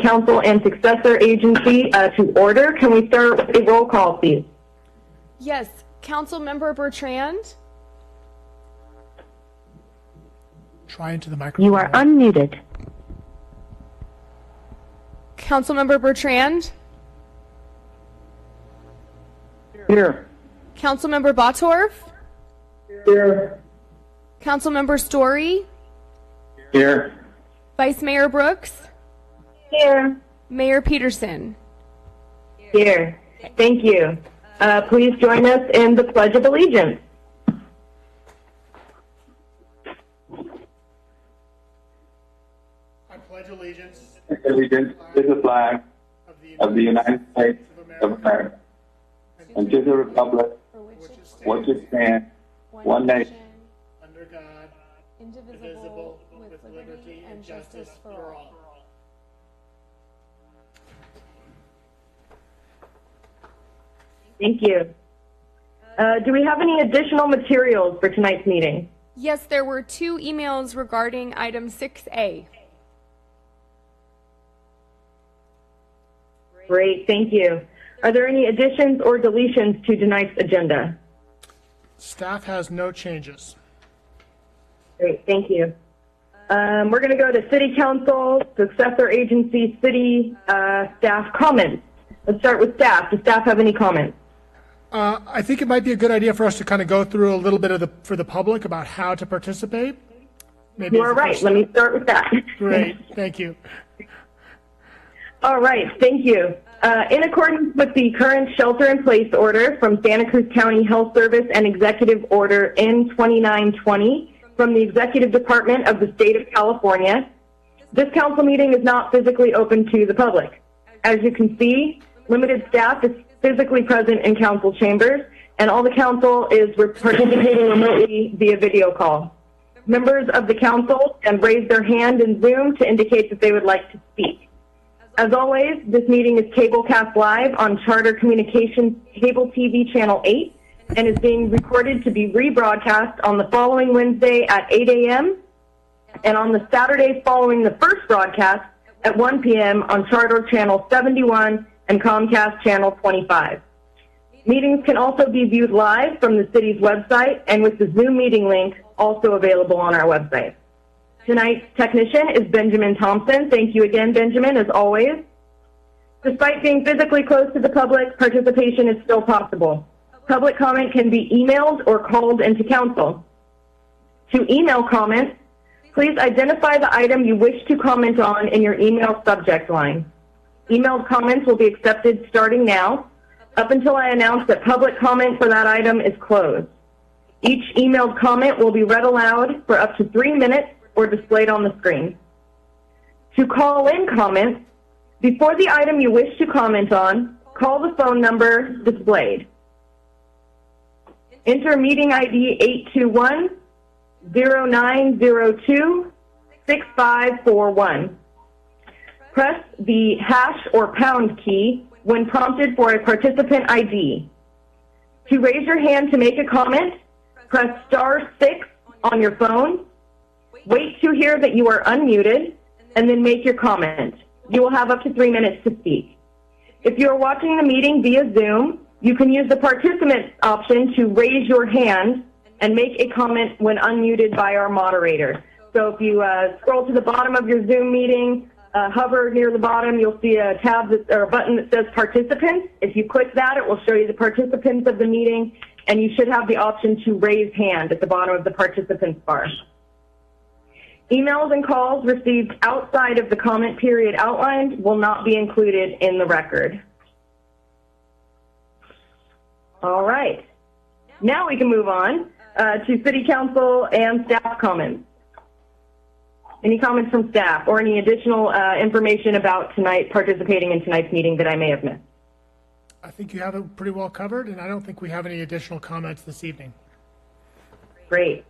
Council and successor agency to order. Can we start with a roll call, please? Yes. Councilmember Bertrand? Try into the microphone. You are unmuted. Councilmember Bertrand? Here. Councilmember Bottorff? Here. Councilmember Story? Here. Vice Mayor Brooks? Here. Mayor Peterson? Here. Thank you. Please join us in the Pledge of Allegiance. I pledge allegiance Allegiance to the flag of the United States of America and to the republic which stands one nation under God, Indivisible, with liberty and justice for all. Thank you. Do we have any additional materials for tonight's meeting? Yes, there were 2 emails regarding item 6A. Great, thank you. Are there any additions or deletions to tonight's agenda? staff has no changes. Great, thank you. We're going to go to City Council, successor agency, city staff comments. Let's start with staff. Does staff have any comments? I think it might be a good idea for us to kind of go through a little bit of for the public about how to participate. Maybe You are right. Let me start with that. Great, thank you. All right, thank you. In accordance with the current shelter-in-place order from Santa Cruz County Health Service and Executive Order N2920 from the Executive Department of the State of California, this council meeting is not physically open to the public. As you can see, limited staff is physically present in council chambers, and all the council is participating remotely via video call. Members of the council can raise their hand in Zoom to indicate that they would like to speak. As always, this meeting is cablecast live on Charter Communications Cable TV Channel 8 and is being recorded to be rebroadcast on the following Wednesday at 8 a.m. and on the Saturday following the first broadcast at 1 p.m. on Charter Channel 71 and Comcast Channel 25. Meetings can also be viewed live from the city's website and with the Zoom meeting link also available on our website. Tonight's technician is Benjamin Thompson. Thank you again, Benjamin, as always. Despite being physically close to the public, participation is still possible. Public comment can be emailed or called into council. To email comments, please identify the item you wish to comment on in your email subject line. Emailed comments will be accepted starting now, up until I announce that public comment for that item is closed. Each emailed comment will be read aloud for up to 3 minutes or displayed on the screen. To call in comments, before the item you wish to comment on, call the phone number displayed. Enter meeting ID 821-0902-6541. Press the hash or pound key when prompted for a participant ID. To raise your hand to make a comment, press *6 on your phone. Wait to hear that you are unmuted, and then make your comment. You will have up to 3 minutes to speak. If you are watching the meeting via Zoom, you can use the participant option to raise your hand and make a comment when unmuted by our moderator. So if you scroll to the bottom of your Zoom meeting, hover near the bottom, you'll see a tab or a button that says participants. If you click that, it will show you the participants of the meeting, and you should have the option to raise hand at the bottom of the participants bar. Emails and calls received outside of the comment period outlined will not be included in the record. All right. Now we can move on to City Council and staff comments. Any comments from staff or any additional information about participating in tonight's meeting that I may have missed? I think you have it pretty well covered, and I don't think we have any additional comments this evening. Great.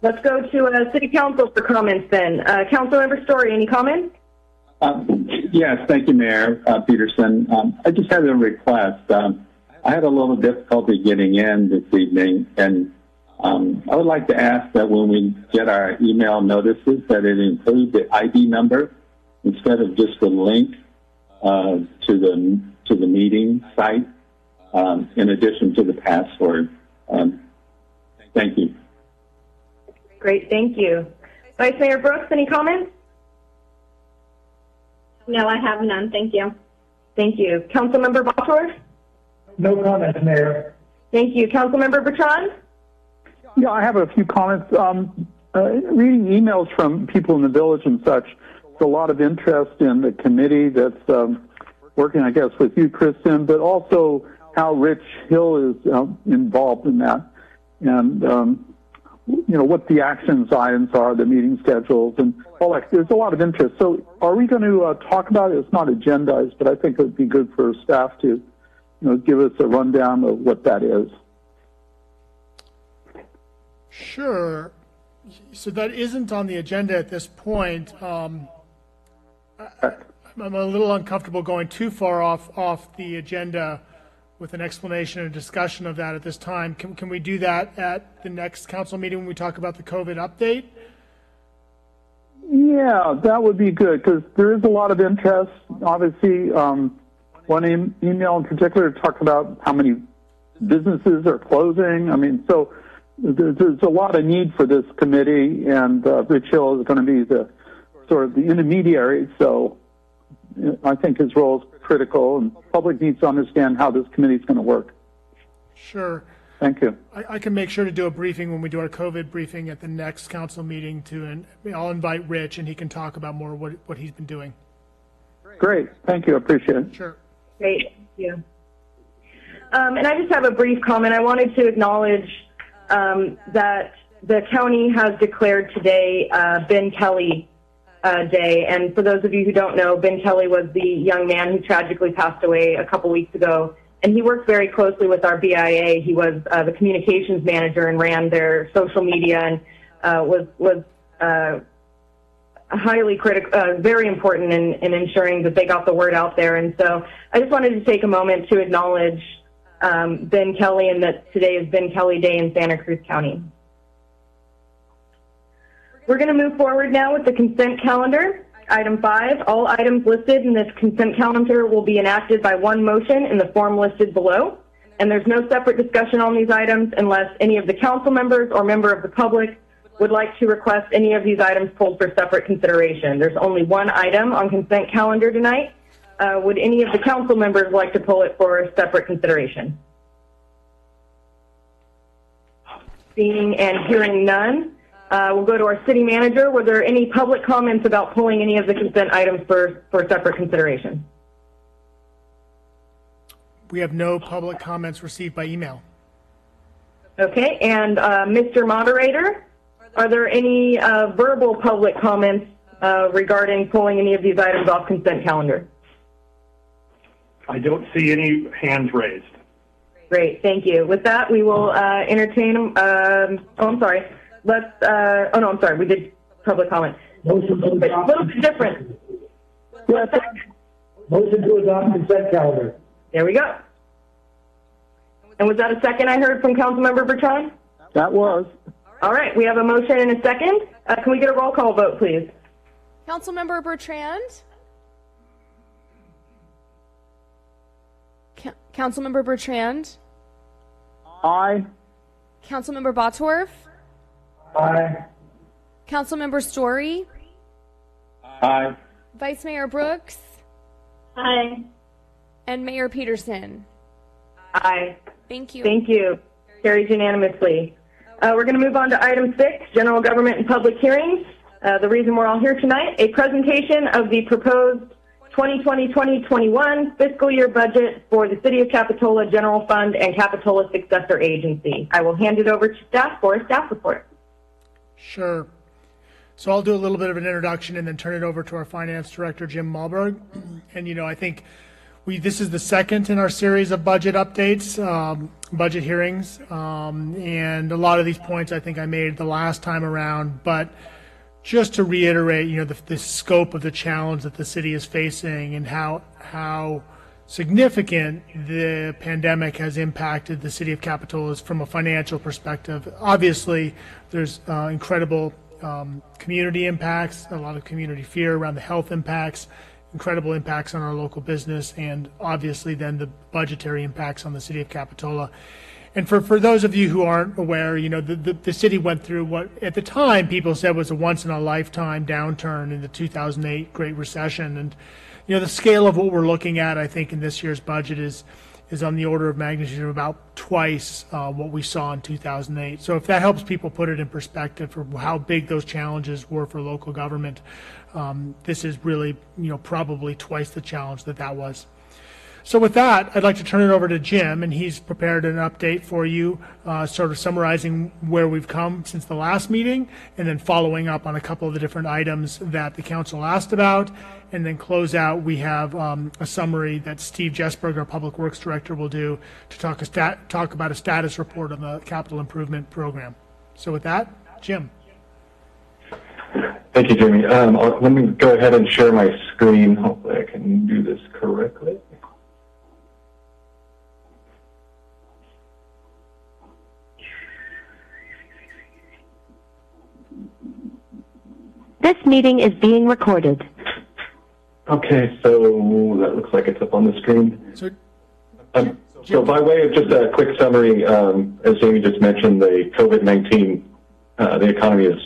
Let's go to City Council for comments then. Councilmember Story, any comments? Yes, thank you, Mayor Peterson. I just had a request. I had a little difficulty getting in this evening, and I would like to ask that when we get our email notices that it include the ID number instead of just the link to the meeting site, in addition to the password. Thank you. Great, thank you. Vice Mayor Brooks, any comments? No, I have none. Thank you. Thank you. Councilmember Bosworth? No comments, Mayor. Thank you. Councilmember Bertrand? Yeah, I have a few comments. Reading emails from people in the village and such, there's a lot of interest in the committee that's working, I guess, with you, Kristen, but also how Rich Hill is involved in that, and what the actions items are, the meeting schedules, and all that. There's a lot of interest. So, are we going to talk about it? It's not agendized, but I think it would be good for staff to, give us a rundown of what that is. Sure. So that isn't on the agenda at this point. I'm a little uncomfortable going too far off the agenda with an explanation and discussion of that at this time. Can we do that at the next council meeting when we talk about the COVID update? Yeah, that would be good because there is a lot of interest. Obviously, one email in particular talked about how many businesses are closing. I mean, so there's a lot of need for this committee, and Rich Hill is going to be the sort of the intermediary. So I think his role is critical, and the public needs to understand how this committee is going to work. Sure. Thank you. I can make sure to do a briefing when we do our COVID briefing at the next council meeting and I'll invite Rich and he can talk about more what he's been doing. Great. Thank you. I appreciate it. Sure. Great, thank you. And I just have a brief comment. I wanted to acknowledge that the county has declared today Ben Kelly Day. And for those of you who don't know, Ben Kelly was the young man who tragically passed away a couple weeks ago. And he worked very closely with our BIA. He was the communications manager and ran their social media and was highly critical, very important in ensuring that they got the word out there. And so I just wanted to take a moment to acknowledge Ben Kelly and that today is Ben Kelly Day in Santa Cruz County. We're going to move forward now with the consent calendar. Item 5, all items listed in this consent calendar will be enacted by one motion in the form listed below. And there's no separate discussion on these items unless any of the council members or member of the public would like to request any of these items pulled for separate consideration. There's only one item on consent calendar tonight. Would any of the council members like to pull it for separate consideration? Seeing and hearing none. We'll go to our city manager. Were there any public comments about pulling any of the consent items for separate consideration? We have no public comments received by email. Okay, and Mr. Moderator, are there any verbal public comments regarding pulling any of these items off consent calendar? I don't see any hands raised. Great, thank you. With that, we will entertain, I'm sorry. I'm sorry, we did public comment. Motion to But a little bit different. Motion to adopt consent calendar. There we go. And was that a second I heard from Councilmember Bertrand? That was. All right, we have a motion and a second. Can we get a roll call vote, please? Councilmember Bertrand? Councilmember Bertrand? Aye. Councilmember Bottorff? Aye. Councilmember Story? Aye. Vice Mayor Brooks? Aye. And Mayor Peterson? Aye. Thank you. Thank you. Carries unanimously. We're going to move on to item 6, general government and public hearings. The reason we're all here tonight, a presentation of the proposed 2020-2021 fiscal year budget for the City of Capitola General Fund and Capitola Successor Agency. I will hand it over to staff for a staff report. Sure. So I'll do a little bit of an introduction and then turn it over to our finance director, Jim Malberg. And, I think this is the second in our series of budget updates, budget hearings. And a lot of these points I think I made the last time around, but just to reiterate, the scope of the challenge that the city is facing and how significant the pandemic has impacted the city of Capitola from a financial perspective. Obviously, there's incredible community impacts, a lot of community fear around the health impacts, incredible impacts on our local business and obviously then the budgetary impacts on the city of Capitola. And for those of you who aren't aware, you know, the city went through what at the time people said was a once in a lifetime downturn in the 2008 Great Recession. And, you know, the scale of what we're looking at, I think, in this year's budget is on the order of magnitude of about twice what we saw in 2008. So if that helps people put it in perspective for how big those challenges were for local government, this is really, you know, probably twice the challenge that was. So with that, I'd like to turn it over to Jim, and he's prepared an update for you, sort of summarizing where we've come since the last meeting, and then following up on a couple of the different items that the council asked about, and then close out, we have a summary that Steve Jesberg, our Public Works Director, will do to talk about a status report on the capital improvement program. So with that, Jim. Thank you, Jamie. Let me go ahead and share my screen. Hopefully I can do this correctly. This meeting is being recorded. Okay, so that looks like it's up on the screen. So by way of just a quick summary, as Jamie just mentioned, the COVID-19, the economy has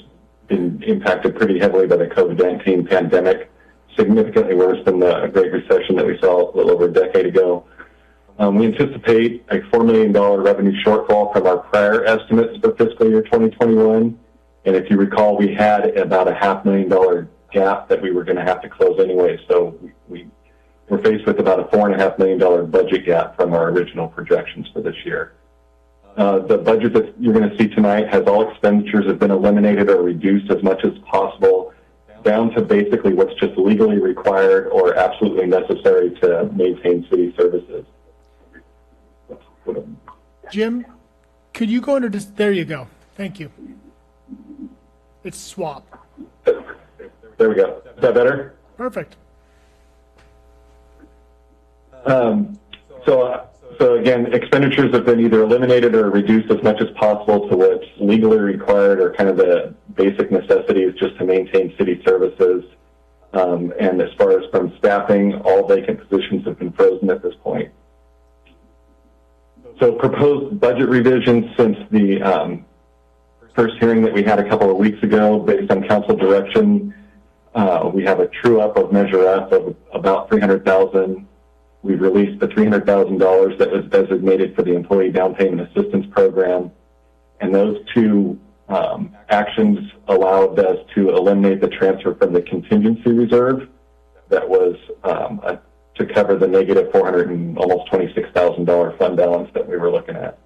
been impacted pretty heavily by the COVID-19 pandemic, significantly worse than the Great Recession that we saw a little over a decade ago. We anticipate a $4 million revenue shortfall from our prior estimates for fiscal year 2021. And if you recall, we had about a $500,000 gap that we were going to have to close anyway. So we're faced with about a $4.5 million budget gap from our original projections for this year. The budget that you're going to see tonight has all expenditures have been eliminated or reduced as much as possible, down to basically what's just legally required or absolutely necessary to maintain city services. Jim, could you go into this? There you go. Thank you. It's swap. There we go. Is that better? Perfect. So again, expenditures have been either eliminated or reduced as much as possible to what's legally required or kind of the basic necessities just to maintain city services. And as far as from staffing, all vacant positions have been frozen at this point. So proposed budget revisions since the first hearing that we had a couple of weeks ago based on council direction. We have a true up of Measure F of about $300,000. We've released the $300,000 that was designated for the Employee Down Payment Assistance Program. And those two actions allowed us to eliminate the transfer from the contingency reserve that was to cover the negative almost $26,000 fund balance that we were looking at.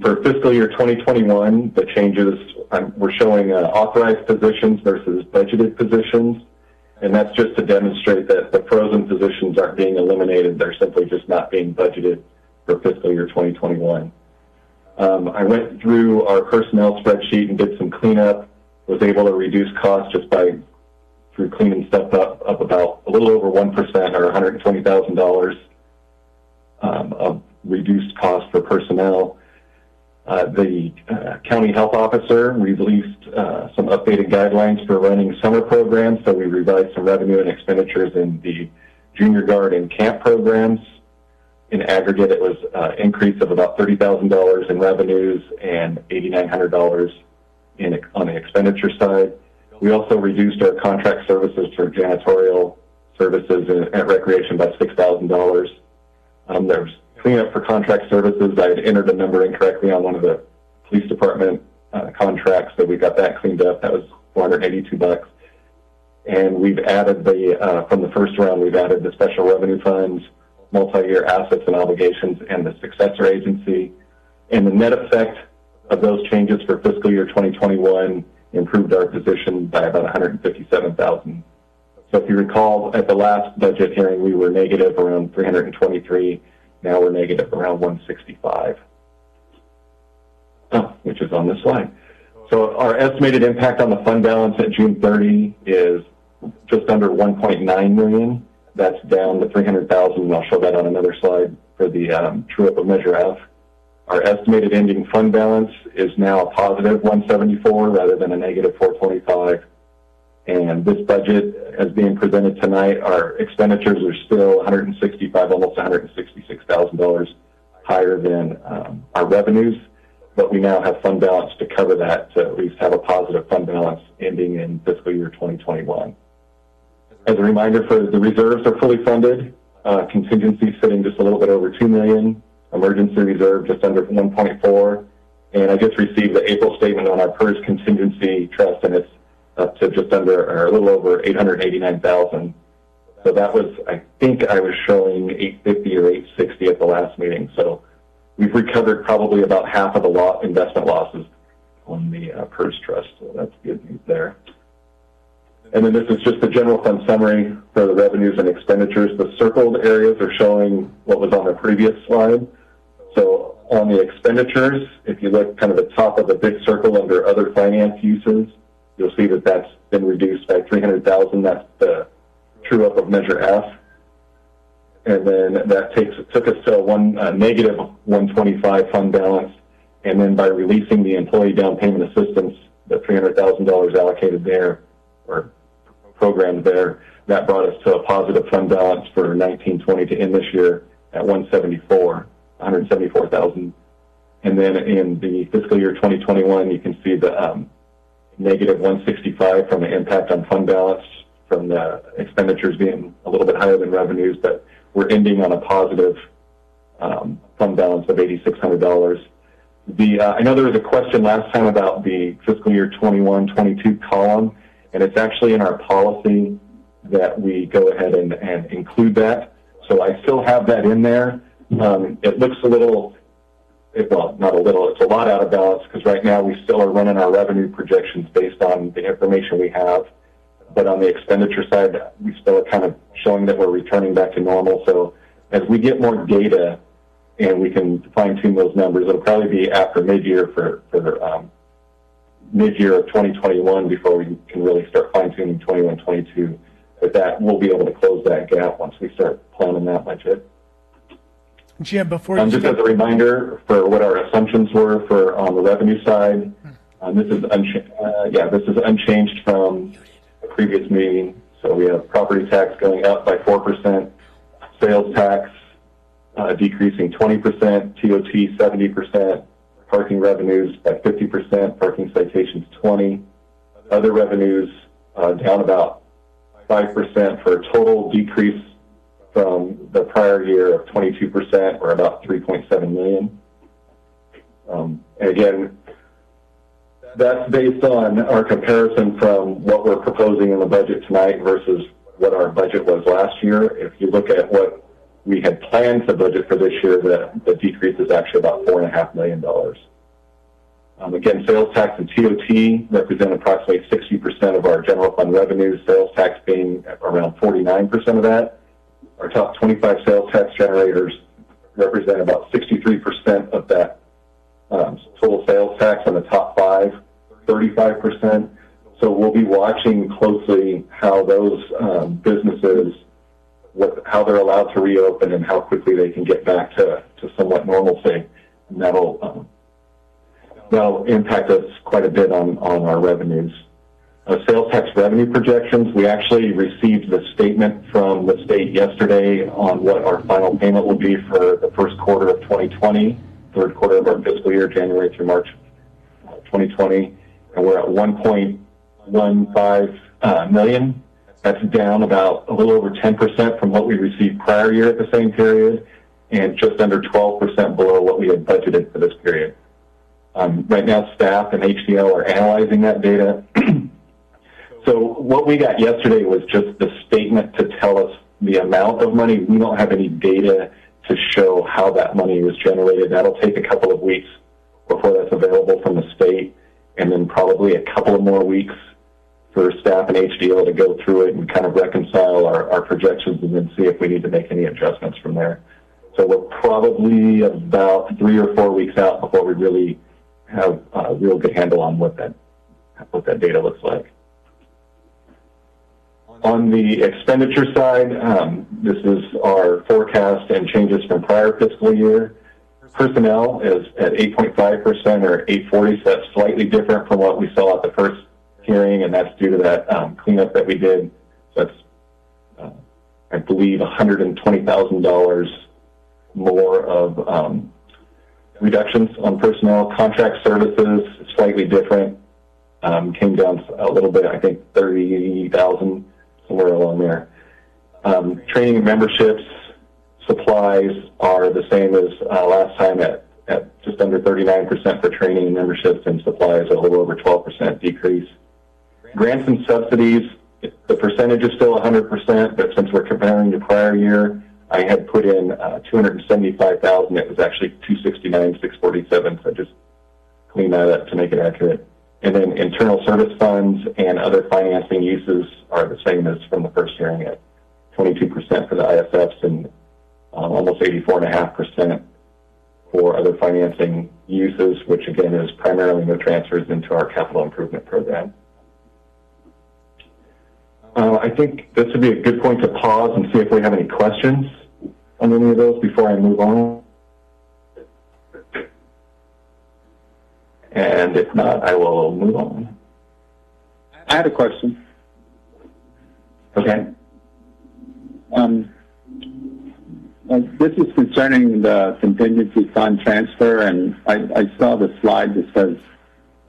For fiscal year 2021, the changes, we're showing authorized positions versus budgeted positions, and that's just to demonstrate that the frozen positions aren't being eliminated. They're simply just not being budgeted for fiscal year 2021. I went through our personnel spreadsheet and did some cleanup, was able to reduce costs just through cleaning stuff up about a little over 1% or $120,000 of reduced cost for personnel. The county health officer released some updated guidelines for running summer programs, so we revised some revenue and expenditures in the junior guard and camp programs. In aggregate, it was an increase of about $30,000 in revenues and $8,900 on the expenditure side. We also reduced our contract services for janitorial services at recreation by $6,000. There's cleanup for contract services. I had entered a number incorrectly on one of the police department contracts, so we got that cleaned up. That was $482. And we've added from the first round, we've added the special revenue funds, multi-year assets and obligations, and the successor agency. And the net effect of those changes for fiscal year 2021 improved our position by about $157,000. So if you recall, at the last budget hearing, we were negative around 323. Now we're negative around 165, which is on this slide. So our estimated impact on the fund balance at June 30 is just under $1.9 million. That's down to $300,000, and I'll show that on another slide for the true up of Measure F. Our estimated ending fund balance is now a positive 174 rather than a negative 425. And this budget, as being presented tonight, our expenditures are still $165,000, almost $166,000 higher than our revenues, but we now have fund balance to cover that to at least have a positive fund balance ending in fiscal year 2021. As a reminder, for the reserves are fully funded, contingency sitting just a little bit over $2 million, emergency reserve just under 1.4, and I just received the April statement on our PERS contingency trust, and it's up to just under, or a little over 889,000. So that was, I think I was showing 850 or 860 at the last meeting. So we've recovered probably about half of the investment losses on the PERS trust. So that's good news there. And then this is just the general fund summary for the revenues and expenditures. The circled areas are showing what was on the previous slide. So on the expenditures, if you look kind of the top of the big circle under other finance uses, you'll see that that's been reduced by $300,000. That's the true up of Measure F. And then that took us to a negative 125 fund balance. And then by releasing the employee down payment assistance, the $300,000 allocated there, or programmed there, that brought us to a positive fund balance for 1920 to end this year at 174,000. And then in the fiscal year 2021, you can see the negative 165 from the impact on fund balance from the expenditures being a little bit higher than revenues, but we're ending on a positive fund balance of $8,600. I know there was a question last time about the fiscal year 21-22 column, and it's actually in our policy that we go ahead and include that. So I still have that in there. It looks a little, well, not a little, it's a lot out of balance because right now we still are running our revenue projections based on the information we have. But on the expenditure side, we still are kind of showing that we're returning back to normal. So as we get more data and we can fine-tune those numbers, it'll probably be after mid-year for mid-year of 2021 before we can really start fine-tuning 21-22. But that we'll be able to close that gap once we start planning that budget. Jim, before you just as a reminder for what our assumptions were for on the revenue side, this is unchanged from the previous meeting. So we have property tax going up by 4%, sales tax decreasing 20%, TOT 70%, parking revenues by 50%, parking citations 20%, other revenues down about 5% for a total decrease from the prior year of 22%, or about $3.7 million. And again, that's based on our comparison from what we're proposing in the budget tonight versus what our budget was last year. If you look at what we had planned to budget for this year, the decrease is actually about $4.5 million. Again, sales tax and TOT represent approximately 60% of our general fund revenues, sales tax being around 49% of that. Our top 25 sales tax generators represent about 63% of that total sales tax, and the top 5, 35%. So we'll be watching closely how those businesses, how they're allowed to reopen and how quickly they can get back to somewhat normalcy. And that'll impact us quite a bit on our revenues. Sales tax revenue projections, we actually received the statement from the state yesterday on what our final payment will be for the first quarter of 2020, third quarter of our fiscal year, January through March 2020, and we're at $1.15 million. That's down about a little over 10% from what we received prior year at the same period, and just under 12% below what we had budgeted for this period. Right now, staff and HDL are analyzing that data. So what we got yesterday was just the statement to tell us the amount of money. We don't have any data to show how that money was generated. That'll take a couple of weeks before that's available from the state, and then probably a couple of more weeks for staff and HDL to go through it and kind of reconcile our projections and then see if we need to make any adjustments from there. So we're probably about 3 or 4 weeks out before we really have a real good handle on what that data looks like. On the expenditure side, this is our forecast and changes from prior fiscal year. Personnel is at 8.5% or 840, so that's slightly different from what we saw at the first hearing, and that's due to that cleanup that we did. So that's, I believe, $120,000 more of reductions on personnel. Contract services, slightly different, came down a little bit, I think 30,000, somewhere along there. Training and memberships, supplies are the same as last time at just under 39% for training and memberships, and supplies a little over 12% decrease. Grants and subsidies, the percentage is still 100%, but since we're comparing to prior year, I had put in 275,000. It was actually 269,647. So I just cleaned that up to make it accurate. And then internal service funds and other financing uses are the same as from the first hearing at 22% for the ISFs and almost 84.5% for other financing uses, which again is primarily no transfers into our capital improvement program. I think this would be a good point to pause and see if we have any questions on any of those before I move on. And if not, I will move on. I had a question. Okay. This is concerning the contingency fund transfer, and I saw the slide that says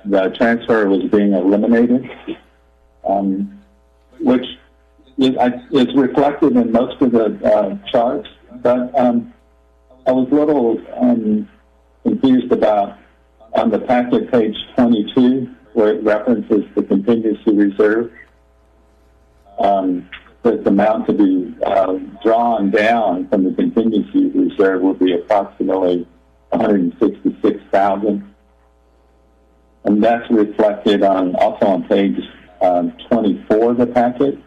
the transfer was being eliminated, which is reflected in most of the charts, but I was a little confused about on the packet page 22, where it references the contingency reserve. The amount to be drawn down from the contingency reserve would be approximately $166,000, and that's reflected also on page 24 of the packet,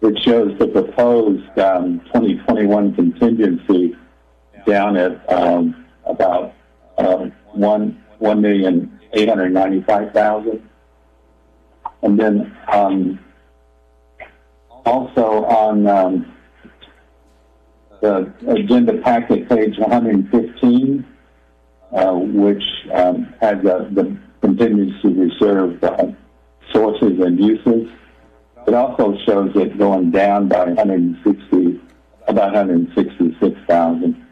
which shows the proposed 2021 contingency down at about $1,895,000, and then also on the agenda packet, page 115, which has the contingency reserve sources and uses. It also shows it going down by about 166,000.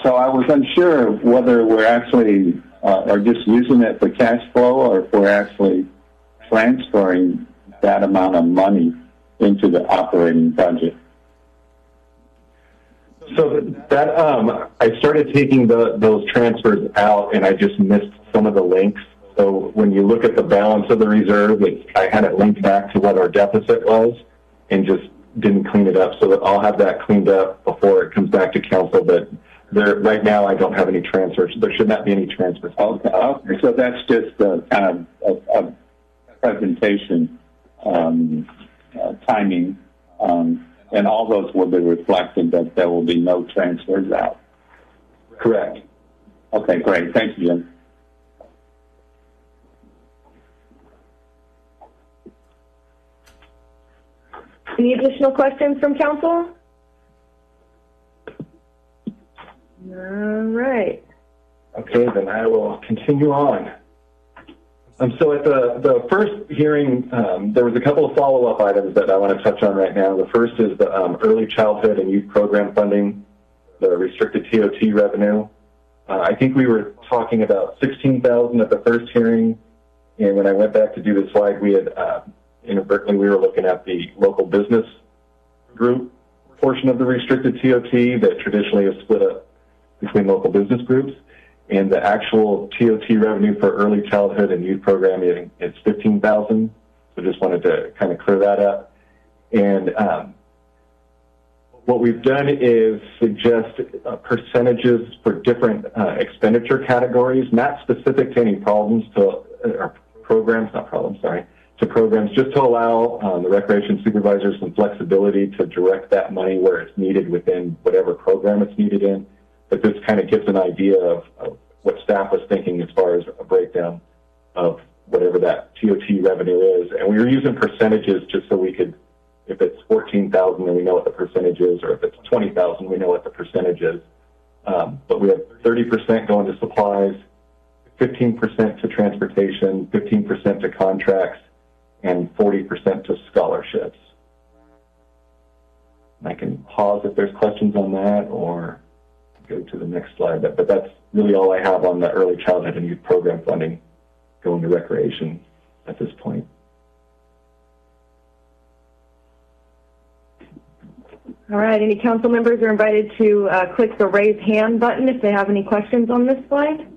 So I was unsure whether we're actually are just using it for cash flow, or if we're actually transferring that amount of money into the operating budget. So that I started taking those transfers out, and I just missed some of the links. So when you look at the balance of the reserve, I had it linked back to what our deficit was, and just didn't clean it up. So that I'll have that cleaned up before it comes back to council. But right now, I don't have any transfers. There should not be any transfers. Okay. So that's just kind of a presentation timing, and all those will be reflected that there will be no transfers out. Correct. Okay, great. Thank you, Jim. Any additional questions from council? All right. Okay, then I will continue on. So at the first hearing, there was a couple of follow-up items that I want to touch on right now. The first is the early childhood and youth program funding, the restricted TOT revenue. I think we were talking about $16,000 at the first hearing, and when I went back to do the slide, we had inadvertently we were looking at the local business group portion of the restricted TOT that traditionally is split up between local business groups. And the actual TOT revenue for early childhood and youth programming is $15,000. So just wanted to kind of clear that up. And what we've done is suggest percentages for different expenditure categories, not specific to any problems or programs, not problems, sorry, to programs, just to allow the recreation supervisors some flexibility to direct that money where it's needed within whatever program it's needed in. But this kind of gives an idea of what staff was thinking as far as a breakdown of whatever that TOT revenue is. And we were using percentages just so we could, if it's 14,000, then we know what the percentage is, or if it's 20,000, we know what the percentage is. But we have 30% going to supplies, 15% to transportation, 15% to contracts, and 40% to scholarships. I can pause if there's questions on that or go to the next slide. But that's really all I have on the early childhood and youth program funding going to recreation at this point. All right, any council members are invited to click the raise hand button if they have any questions on this slide.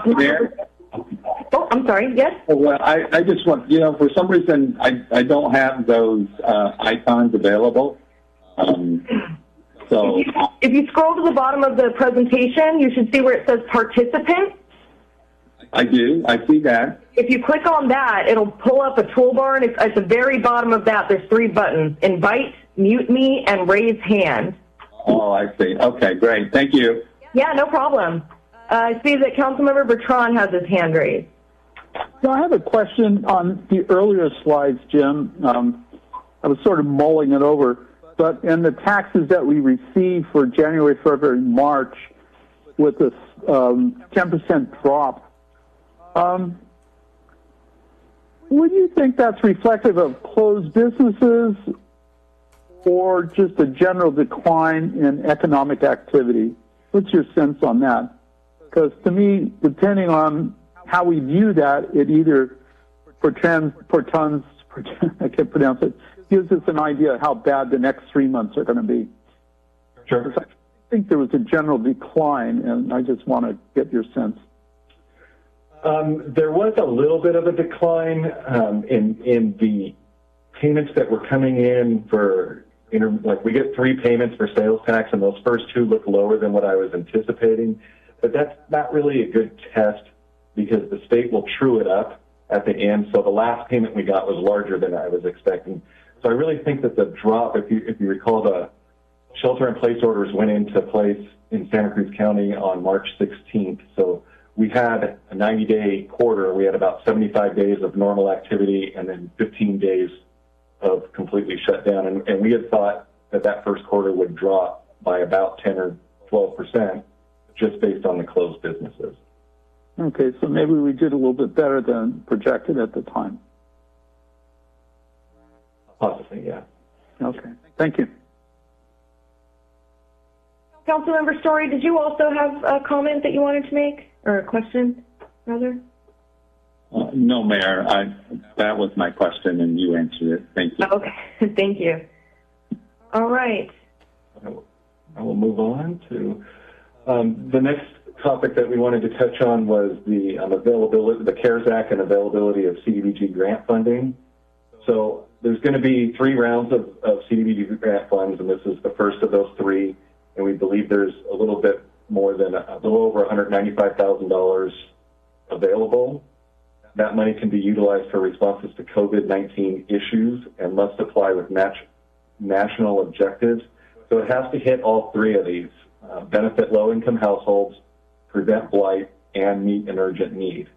Mayor? Oh, I'm sorry, yes? Well, I just want, for some reason, I don't have those icons available. So if you scroll to the bottom of the presentation, you should see where it says participant. I do. I see that. If you click on that, it'll pull up a toolbar, and at the very bottom of that, there's 3 buttons: invite, mute me, and raise hand. Oh, I see. Okay, great. Thank you. Yeah, no problem. I see that Councilmember Bertrand has his hand raised. So I have a question on the earlier slides, Jim. I was sort of mulling it over, but in the taxes that we receive for January, February, March, with this 10% drop, would you think that's reflective of closed businesses or just a general decline in economic activity? What's your sense on that? Because to me, depending on how we view that, it either I can't pronounce it, gives us an idea of how bad the next 3 months are going to be. Sure. I think there was a general decline, and I just want to get your sense. There was a little bit of a decline in the payments that were coming in for, like we get 3 payments for sales tax, and those first 2 look lower than what I was anticipating. But that's not really a good test because the state will true it up at the end. So the last payment we got was larger than I was expecting. So I really think that the drop, if you recall, the shelter-in-place orders went into place in Santa Cruz County on March 16th. So we had a 90-day quarter. We had about 75 days of normal activity and then 15 days of completely shut down. And we had thought that first quarter would drop by about 10 or 12% just based on the closed businesses. Okay, so maybe we did a little bit better than projected at the time. Possibly, yeah. Okay, thank you. Councilmember Story, did you also have a comment that you wanted to make, or a question, rather? No, Mayor. That was my question, and you answered it. Thank you. Okay, thank you. All right. I will move on to the next topic that we wanted to touch on was the availability, the CARES Act and availability of CDBG grant funding. So there's going to be 3 rounds of CDBG grant funds, and this is the first of those 3. And we believe there's a little bit more than a little over $195,000 available. That money can be utilized for responses to COVID-19 issues and must apply with national objectives. So it has to hit all 3 of these: benefit low-income households, prevent blight, and meet an urgent need.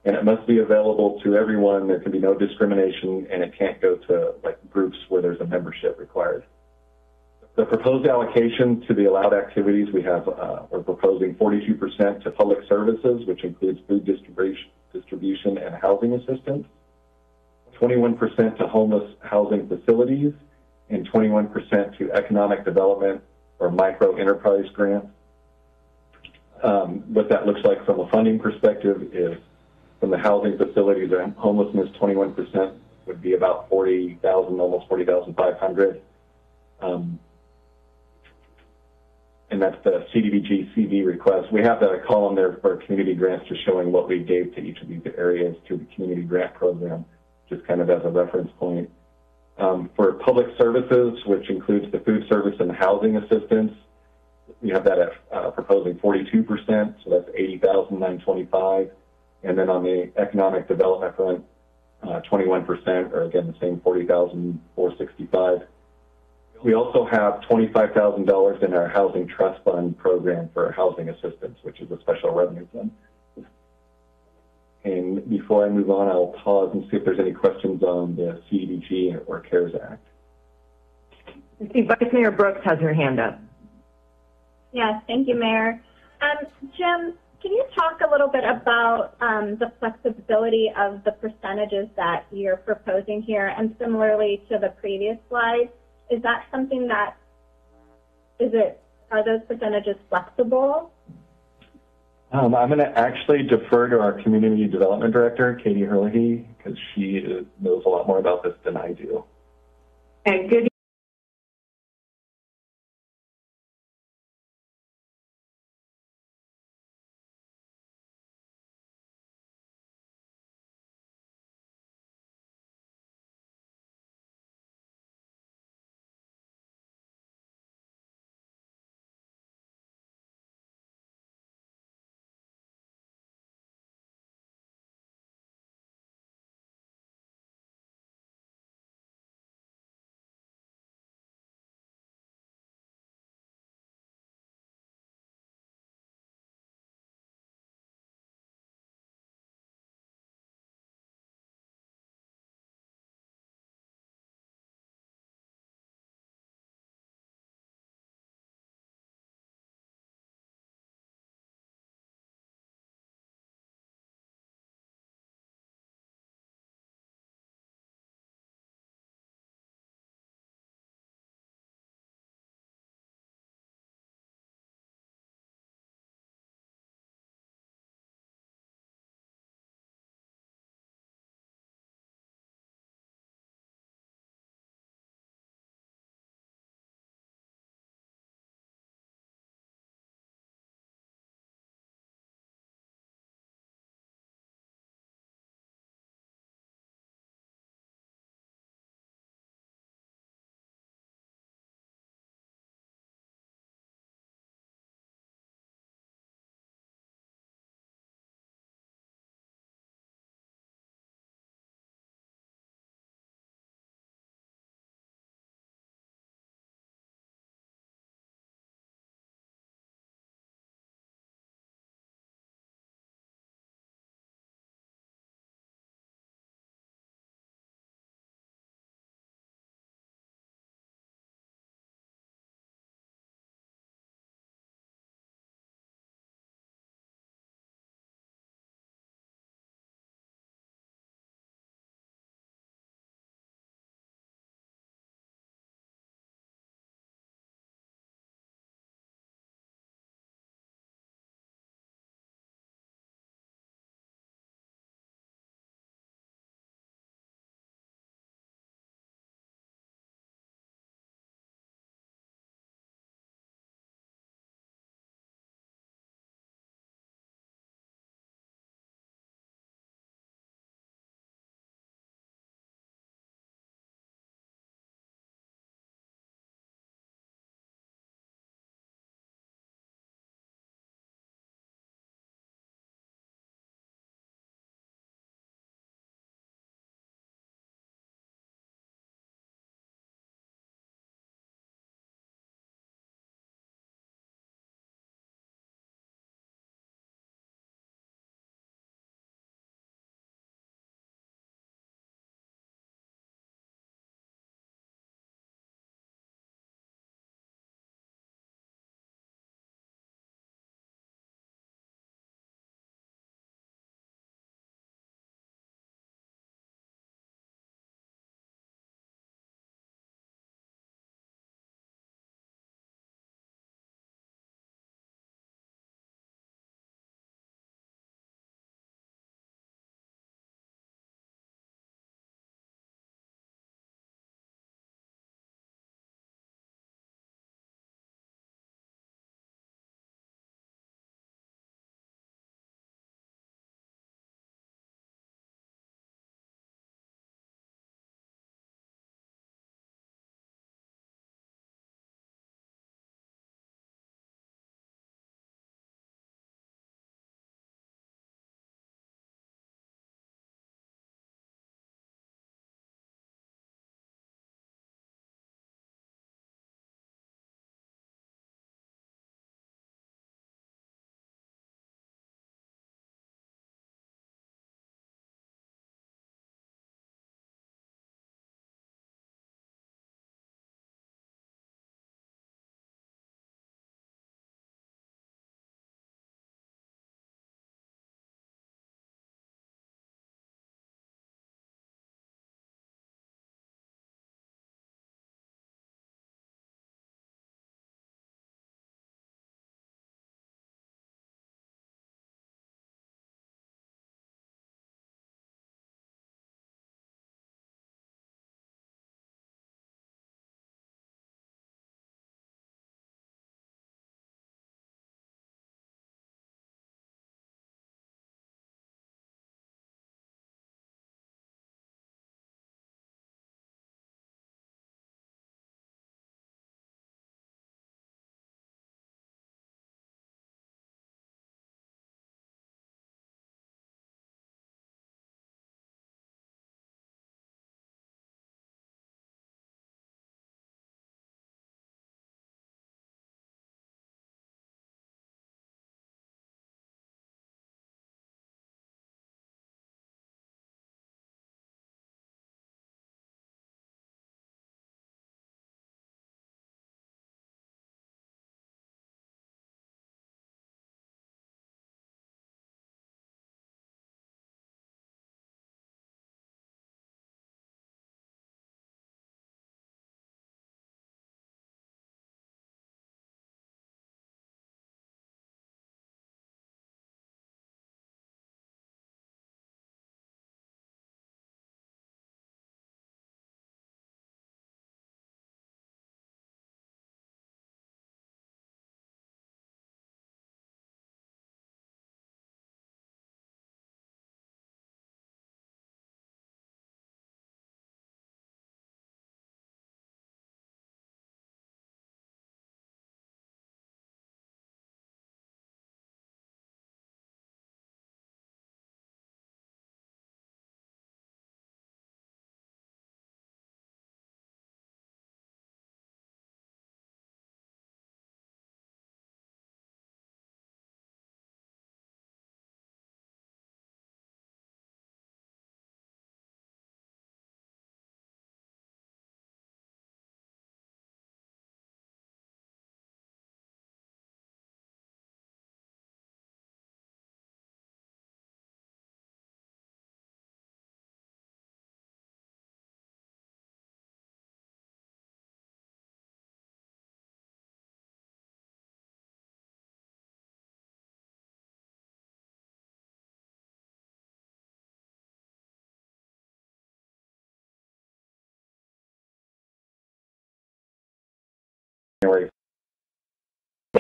And it must be available to everyone. There can be no discrimination, and it can't go to groups where there's a membership required. The proposed allocation to the allowed activities, we're proposing 42% to public services, which includes food distribution and housing assistance, 21% to homeless housing facilities, and 21% to economic development or micro enterprise grants. What that looks like from a funding perspective is from the housing facilities and homelessness, 21% would be about $40,000, almost $40,500. And that's the CDBG CV request. We have that column there for community grants, just showing what we gave to each of these areas through the community grant program, just kind of as a reference point. For public services, which includes the food service and housing assistance, we have that at proposing 42%, so that's $80,925. And then on the economic development front, 21%, or again the same $40,465. We also have $25,000 in our Housing Trust Fund program for housing assistance, which is a special revenue fund. And before I move on, I'll pause and see if there's any questions on the CDBG or CARES Act. I see Vice Mayor Brooks has her hand up. Yes, thank you, Mayor. Jim, can you talk a little bit about the flexibility of the percentages that you're proposing here? And similarly to the previous slide, is that something that, are those percentages flexible? I'm going to actually defer to our Community Development Director, Katie Herlihy, because she knows a lot more about this than I do. And good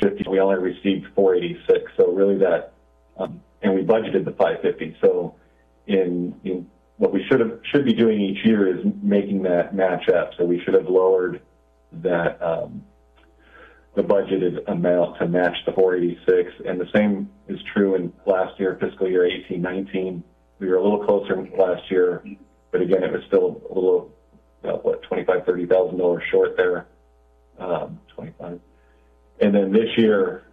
we only received 486. So really that, and we budgeted the 550. So in what we should be doing each year is making that match up. So we should have lowered that the budgeted amount to match the 486, and the same is true in last year, fiscal year 18-19. We were a little closer last year, but again, it was still a little, $25,000-$30,000 short there, 25. And then this year,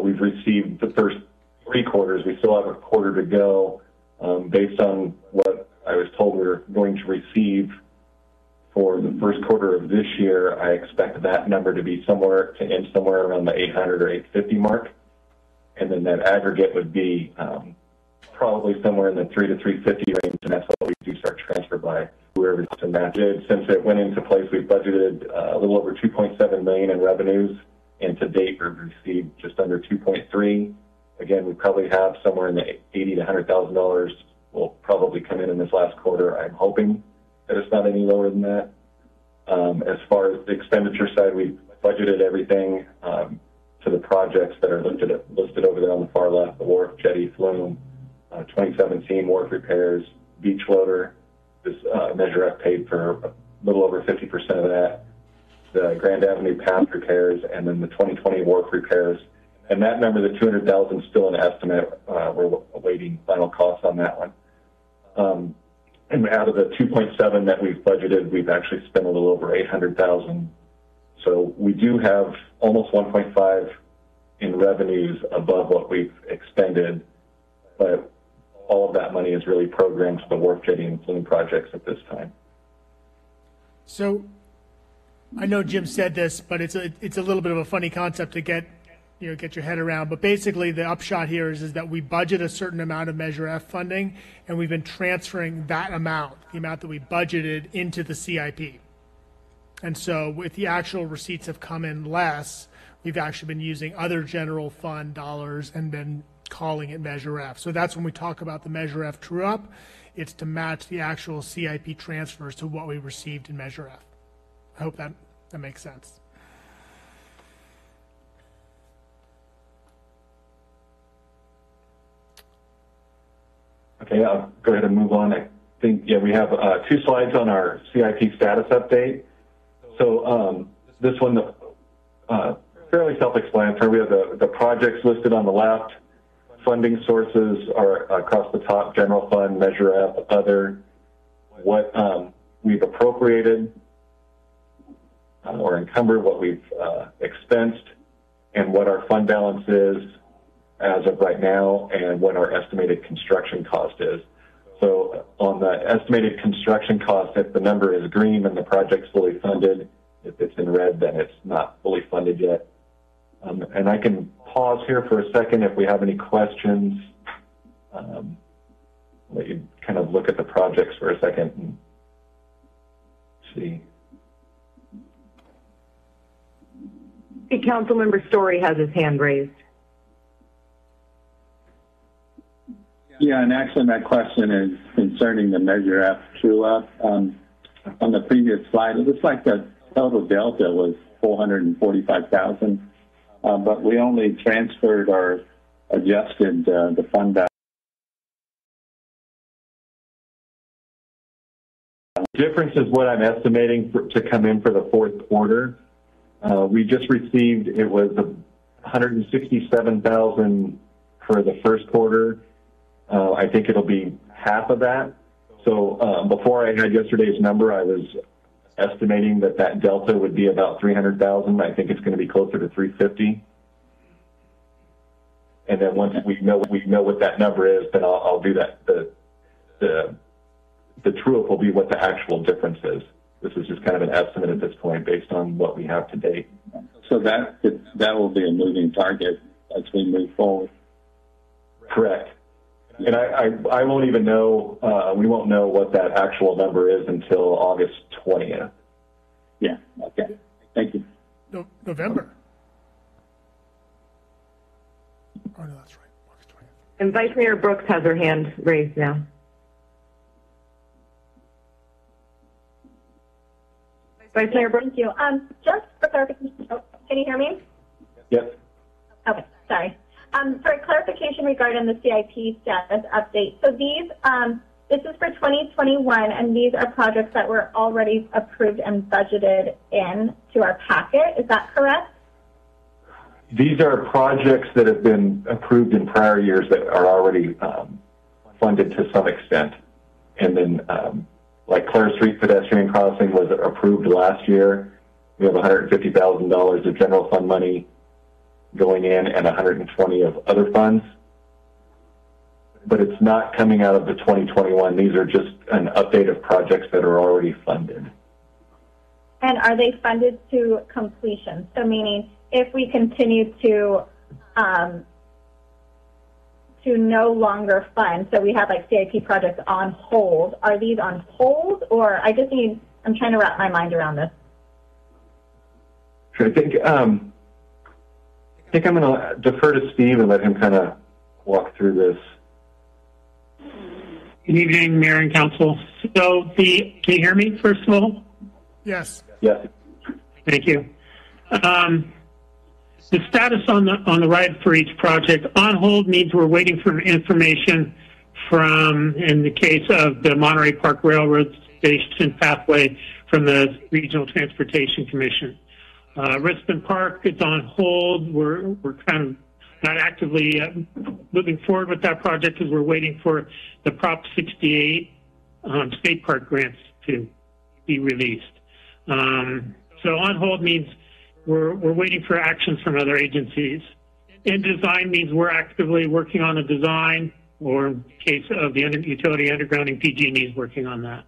we've received the first 3 quarters. We still have a quarter to go. Based on what I was told we were going to receive for the first quarter of this year, I expect that number to be somewhere around the 800 or 850 mark, and then that aggregate would be probably somewhere in the 300 to 350 range, and that's what we do start transfer by whoever to match it. Since it went into place, we've budgeted a little over $2.7 million in revenues, and to date we've received just under 2.3. Again, we probably have somewhere in the $80,000 to $100,000 will probably come in this last quarter. I'm hoping that it's not any lower than that. As far as the expenditure side, we budgeted everything to the projects that are listed over there on the far left: the wharf, jetty, flume, 2017 wharf repairs, beach loader. This Measure F paid for a little over 50% of that. The Grand Avenue path repairs, and then the 2020 wharf repairs. And that number, the $200,000, is still an estimate. We're awaiting final costs on that one. And out of the 2.7 that we've budgeted, we've actually spent a little over $800,000. So we do have almost 1.5 in revenues above what we've expended, but all of that money is really programmed to the wharf, jetty, and flume projects at this time. So I know Jim said this, but it's a little bit of a funny concept to get your head around. But basically the upshot here is that we budget a certain amount of Measure F funding, and we've been transferring that amount, the amount that we budgeted, into the CIP. And so if the actual receipts have come in less, we've actually been using other general fund dollars and been calling it Measure F. So that's when we talk about the Measure F true-up. It's to match the actual CIP transfers to what we received in Measure F. I hope that makes sense. Okay, I'll go ahead and move on. I think, we have 2 slides on our CIP status update. So this one, fairly self-explanatory. We have the projects listed on the left. Funding sources are across the top: general fund, Measure F, other. What we've appropriated or encumbered, what we've expensed, and what our fund balance is as of right now, and what our estimated construction cost is. So on the estimated construction cost, if the number is green, then the project's fully funded. If it's in red, then it's not fully funded yet. And I can pause here for a second if we have any questions. Let you kind of look at the projects for a second and see. Hey, Councilmember Story has his hand raised. Yeah, and actually my question is concerning the Measure F true-up. On the previous slide, it looks like the total delta was $445,000, but we only transferred or adjusted the fund balance. The difference is what I'm estimating to come in for the fourth quarter. We just received, it was $167,000 for the first quarter. I think it'll be half of that. So before I had yesterday's number, I was estimating that delta would be about $300,000. I think it's going to be closer to $350,000. And then once we know what that number is, then I'll do that. The true-up will be what the actual difference is. This is just kind of an estimate at this point based on what we have to date. So that will be a moving target as we move forward. Correct. And I won't even know, we won't know what that actual number is until August 20th. Yeah, okay. Thank you. November. Oh, no, that's right. August 20th. And Vice Mayor Brooks has her hand raised now. Vice Mayor Brooks? Thank you. Just for clarification, can you hear me? Yes. Okay, sorry. For clarification regarding the CIP status update, so these, this is for 2021, and these are projects that were already approved and budgeted in to our packet. Is that correct? These are projects that have been approved in prior years that are already funded to some extent. And then, like Clare Street pedestrian crossing was approved last year. We have $150,000 of general fund money going in and $120,000 of other funds. But it's not coming out of the 2021. These are just an update of projects that are already funded. And are they funded to completion? So meaning if we continue to no longer fund, so we have like CIP projects on hold, are these on hold, or I'm trying to wrap my mind around this. Sure, I think I'm going to defer to Steve and let him kind of walk through this. Good evening, Mayor and Council. So can you hear me, first of all? Yes. Yes. Thank you. The status on the right for each project, on hold means we're waiting for information from, in the case of the Monterey Park Railroad Station pathway, from the Regional Transportation Commission. Rispin Park is on hold. We're kind of not actively moving forward with that project because we're waiting for the Prop 68 state park grants to be released. So on hold means we're waiting for actions from other agencies. In design means we're actively working on a design, or in case of the utility undergrounding, PG&E is working on that.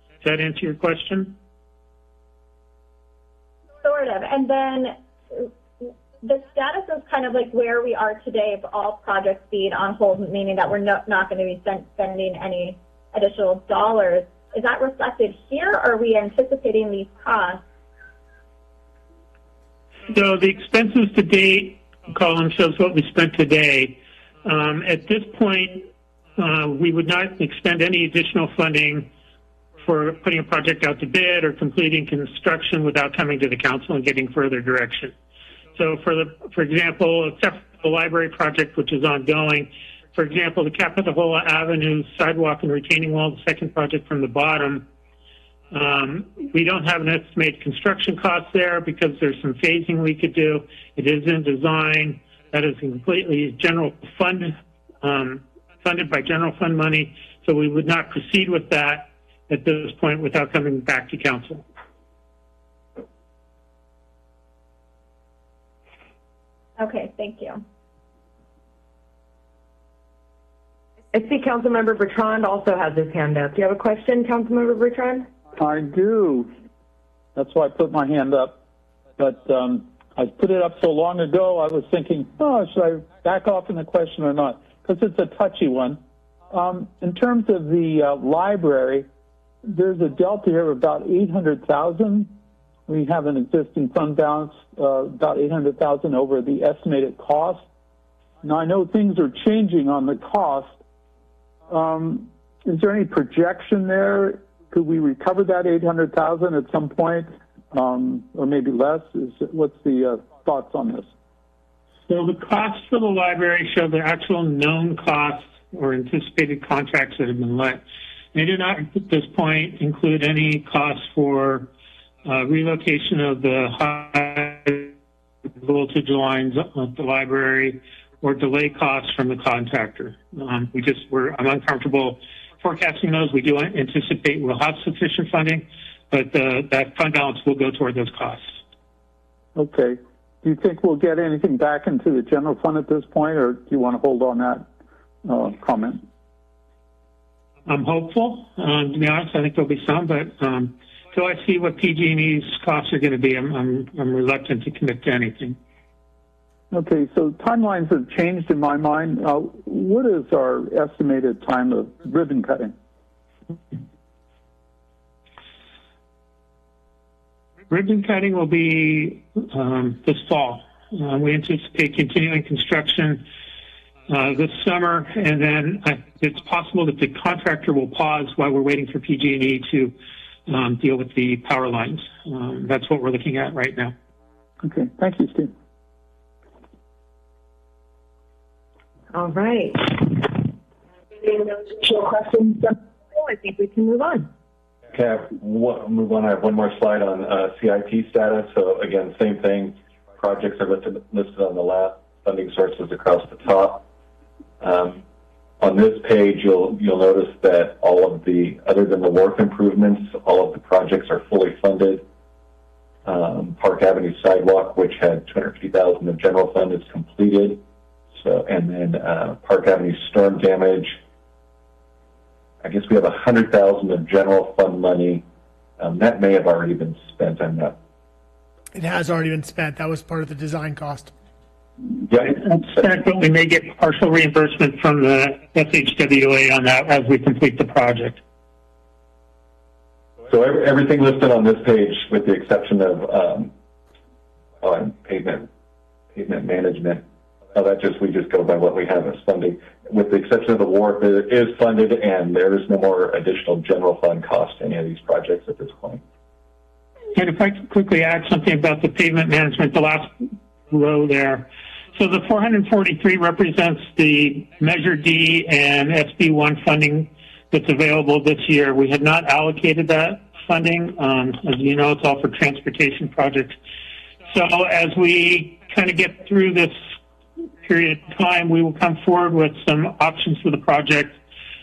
Does that answer your question? Sort of. And then the status is kind of like where we are today of all projects being on hold, meaning that we're not going to be spending any additional dollars. Is that reflected here, or are we anticipating these costs? So the expenses to date column shows what we spent today. At this point, we would not expend any additional funding for putting a project out to bid or completing construction without coming to the council and getting further direction. So for example, except for the library project, which is ongoing, for example, the Capitola Avenue sidewalk and retaining wall, the second project from the bottom, we don't have an estimated construction cost there because there's some phasing we could do. It is in design. That is completely general fund, funded by general fund money. So we would not proceed with that at this point without coming back to council. Okay, thank you. I see Councilmember Bertrand also has his hand up. Do you have a question, Councilmember Bertrand? I do. That's why I put my hand up. But I put it up so long ago, I was thinking, oh, should I back off in the question or not? Because it's a touchy one. In terms of the library, there's a delta here of about $800,000. We have an existing fund balance about $800,000 over the estimated cost. Now, I know things are changing on the cost. Is there any projection there? Could we recover that $800,000 at some point, or maybe less? What's the thoughts on this? So the costs for the library show the actual known costs or anticipated contracts that have been let. They do not, at this point, include any costs for relocation of the high voltage lines at the library or delay costs from the contractor. I'm uncomfortable forecasting those. We do anticipate we'll have sufficient funding, but that fund balance will go toward those costs. Okay. Do you think we'll get anything back into the general fund at this point, or do you want to hold on that comment? I'm hopeful. To be honest, I think there'll be some, but until I see what PG&E's costs are going to be, I'm reluctant to commit to anything. Okay, so timelines have changed in my mind. What is our estimated time of ribbon cutting? Ribbon cutting will be this fall. We anticipate continuing construction this summer, and then it's possible that the contractor will pause while we're waiting for PG&E to deal with the power lines. That's what we're looking at right now. Okay, thank you, Steve. All right. Seeing no additional questions, I think we can move on. Okay, move on. I have one more slide on CIP status. So again, same thing. Projects are listed on the left, funding sources across the top. On this page, you'll notice that all of the, other than the wharf improvements, all of the projects are fully funded. Park Avenue sidewalk, which had $250,000 of general fund, is completed. So, and then Park Avenue storm damage, I guess we have $100,000 of general fund money. That may have already been spent. I'm not. It has already been spent. That was part of the design cost. Yeah, But we may get partial reimbursement from the SHWA on that as we complete the project. So everything listed on this page, with the exception of pavement management, we just go by what we have as funding. With the exception of the wharf, it is funded, and there is no more additional general fund cost to any of these projects at this point. And if I could quickly add something about the pavement management, the last row there. So the 443 represents the Measure D and SB1 funding that's available this year. We had not allocated that funding. As you know, it's all for transportation projects. So as we kind of get through this period of time, we will come forward with some options for the project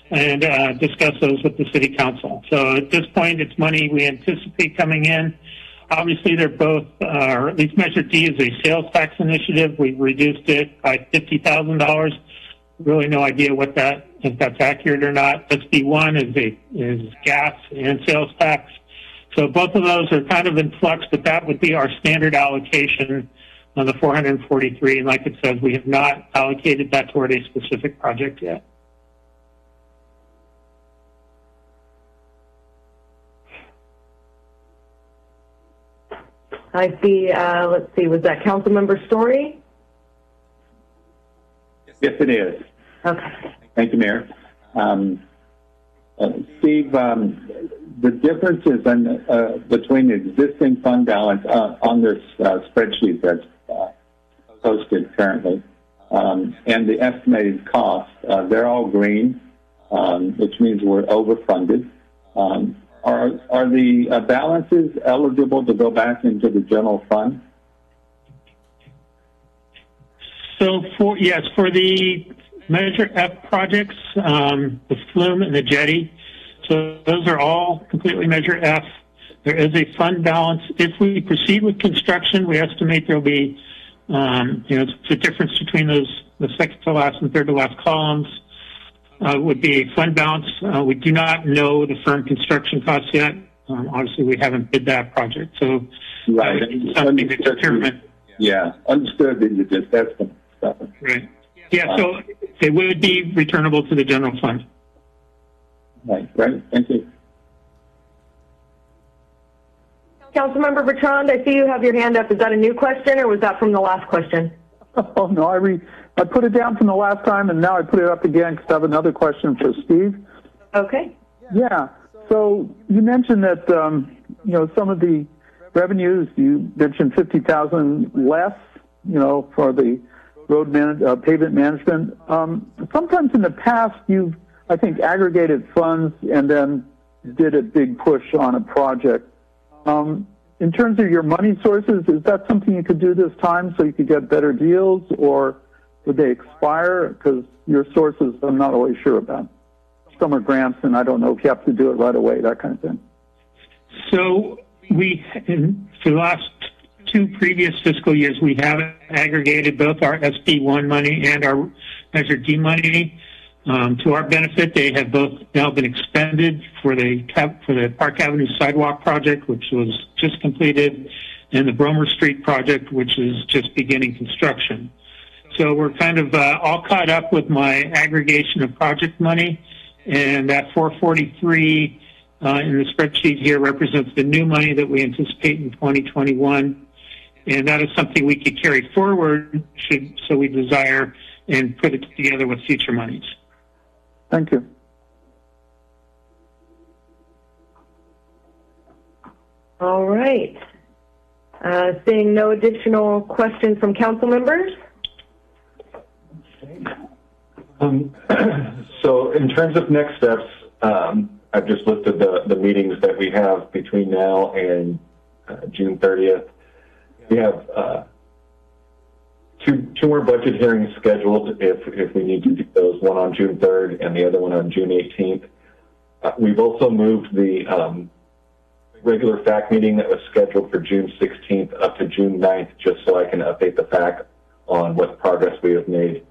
and discuss those with the City Council. So at this point, it's money we anticipate coming in. Obviously, they're both, or at least Measure D is a sales tax initiative. We've reduced it by $50,000. Really no idea what that, if that's accurate or not. SB1 is gas and sales tax. So both of those are kind of in flux, but that would be our standard allocation on the 443. And like it says, we have not allocated that toward a specific project yet. I see, let's see, was that Councilmember Story? Yes, it is. Okay. Thank you, Mayor. Steve, the differences between the existing fund balance on this spreadsheet that's posted currently and the estimated cost, they're all green, which means we're overfunded. Are the balances eligible to go back into the general fund? So for the Measure F projects, the flume and the jetty, so those are all completely Measure F. There is a fund balance. If we proceed with construction, we estimate there'll be, it's the difference between the second to last and third to last columns. Would be a fund balance. We do not know the firm construction costs yet. Obviously, we haven't bid that project, so right. Something to determine. Yeah, understood that you just estimate stuff. Right. Yeah, so they would be returnable to the general fund. Right. Thank you. Councilmember Bertrand, I see you have your hand up. Is that a new question, or was that from the last question? Oh, no, I put it down from the last time, and now I put it up again because I have another question for Steve. Okay. Yeah. So you mentioned that, some of the revenues, you mentioned $50,000 less, for the pavement management. Sometimes in the past, you've, I think, aggregated funds and then did a big push on a project. In terms of your money sources, is that something you could do this time so you could get better deals, or would they expire? Because your sources, I'm not always sure about. Some are grants, and I don't know if you have to do it right away, that kind of thing. So for the last two previous fiscal years, we have aggregated both our SB1 money and our Measure D money. To our benefit, they have both now been expended for the Park Avenue sidewalk project, which was just completed, and the Bromer Street project, which is just beginning construction. So we're kind of all caught up with my aggregation of project money, and that 443 in the spreadsheet here represents the new money that we anticipate in 2021, and that is something we could carry forward so we desire and put it together with future monies. Thank you. All right. Seeing no additional questions from council members. So in terms of next steps, I've just listed the meetings that we have between now and June 30th. We have two more budget hearings scheduled if we need to do those, one on June 3rd and the other one on June 18th. We've also moved the regular FAC meeting that was scheduled for June 16th up to June 9th, just so I can update the FAC on what progress we have made.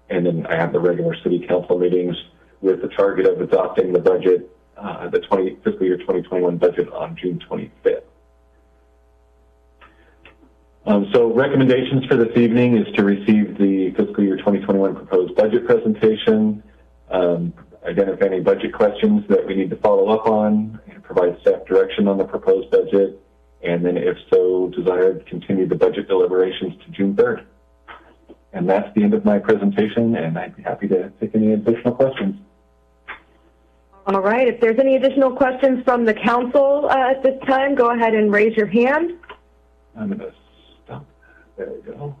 And then I have the regular city council meetings with the target of adopting the budget, the fiscal year 2021 budget on June 25th. So recommendations for this evening is to receive the fiscal year 2021 proposed budget presentation, identify any budget questions that we need to follow up on, and provide staff direction on the proposed budget, and then if so desired, continue the budget deliberations to June 3rd. And that's the end of my presentation, and I'd be happy to take any additional questions. All right, if there's any additional questions from the council at this time, go ahead and raise your hand. I'm going to stop. There we go.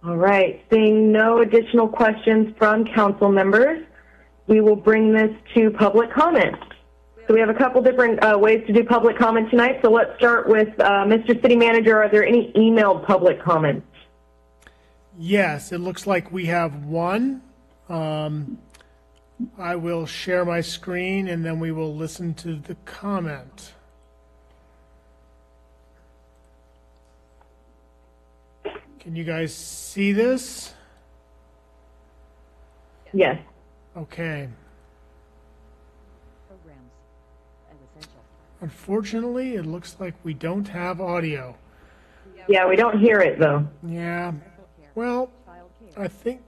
All right, seeing no additional questions from council members, we will bring this to public comment. So we have a couple different ways to do public comment tonight. So let's start with Mr. City Manager. Are there any emailed public comments? Yes, it looks like we have one. I will share my screen and then we will listen to the comment. Can you guys see this? Yes. Okay. Unfortunately, it looks like we don't have audio. Yeah, we don't hear it though. Yeah. Well, I think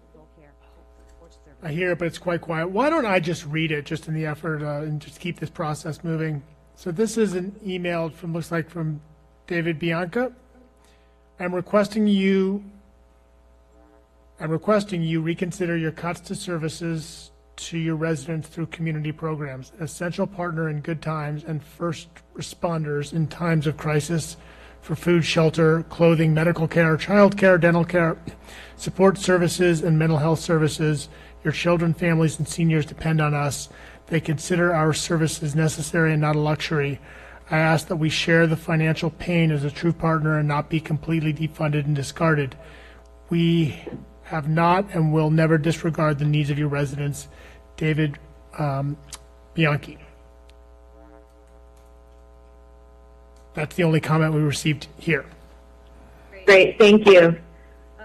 I hear it, but it's quite quiet. Why don't I just read it just in the effort and just keep this process moving? So this is an email from, looks like from David Bianca. I'm requesting you reconsider your cuts to services to your residents through community programs, essential partner in good times and first responders in times of crisis for food, shelter, clothing, medical care, child care, dental care, support services, and mental health services. Your children, families, and seniors depend on us. They consider our services necessary and not a luxury. I ask that we share the financial pain as a true partner and not be completely defunded and discarded. We have not and will never disregard the needs of your residents. David Bianchi. That's the only comment we received here. Great, thank you.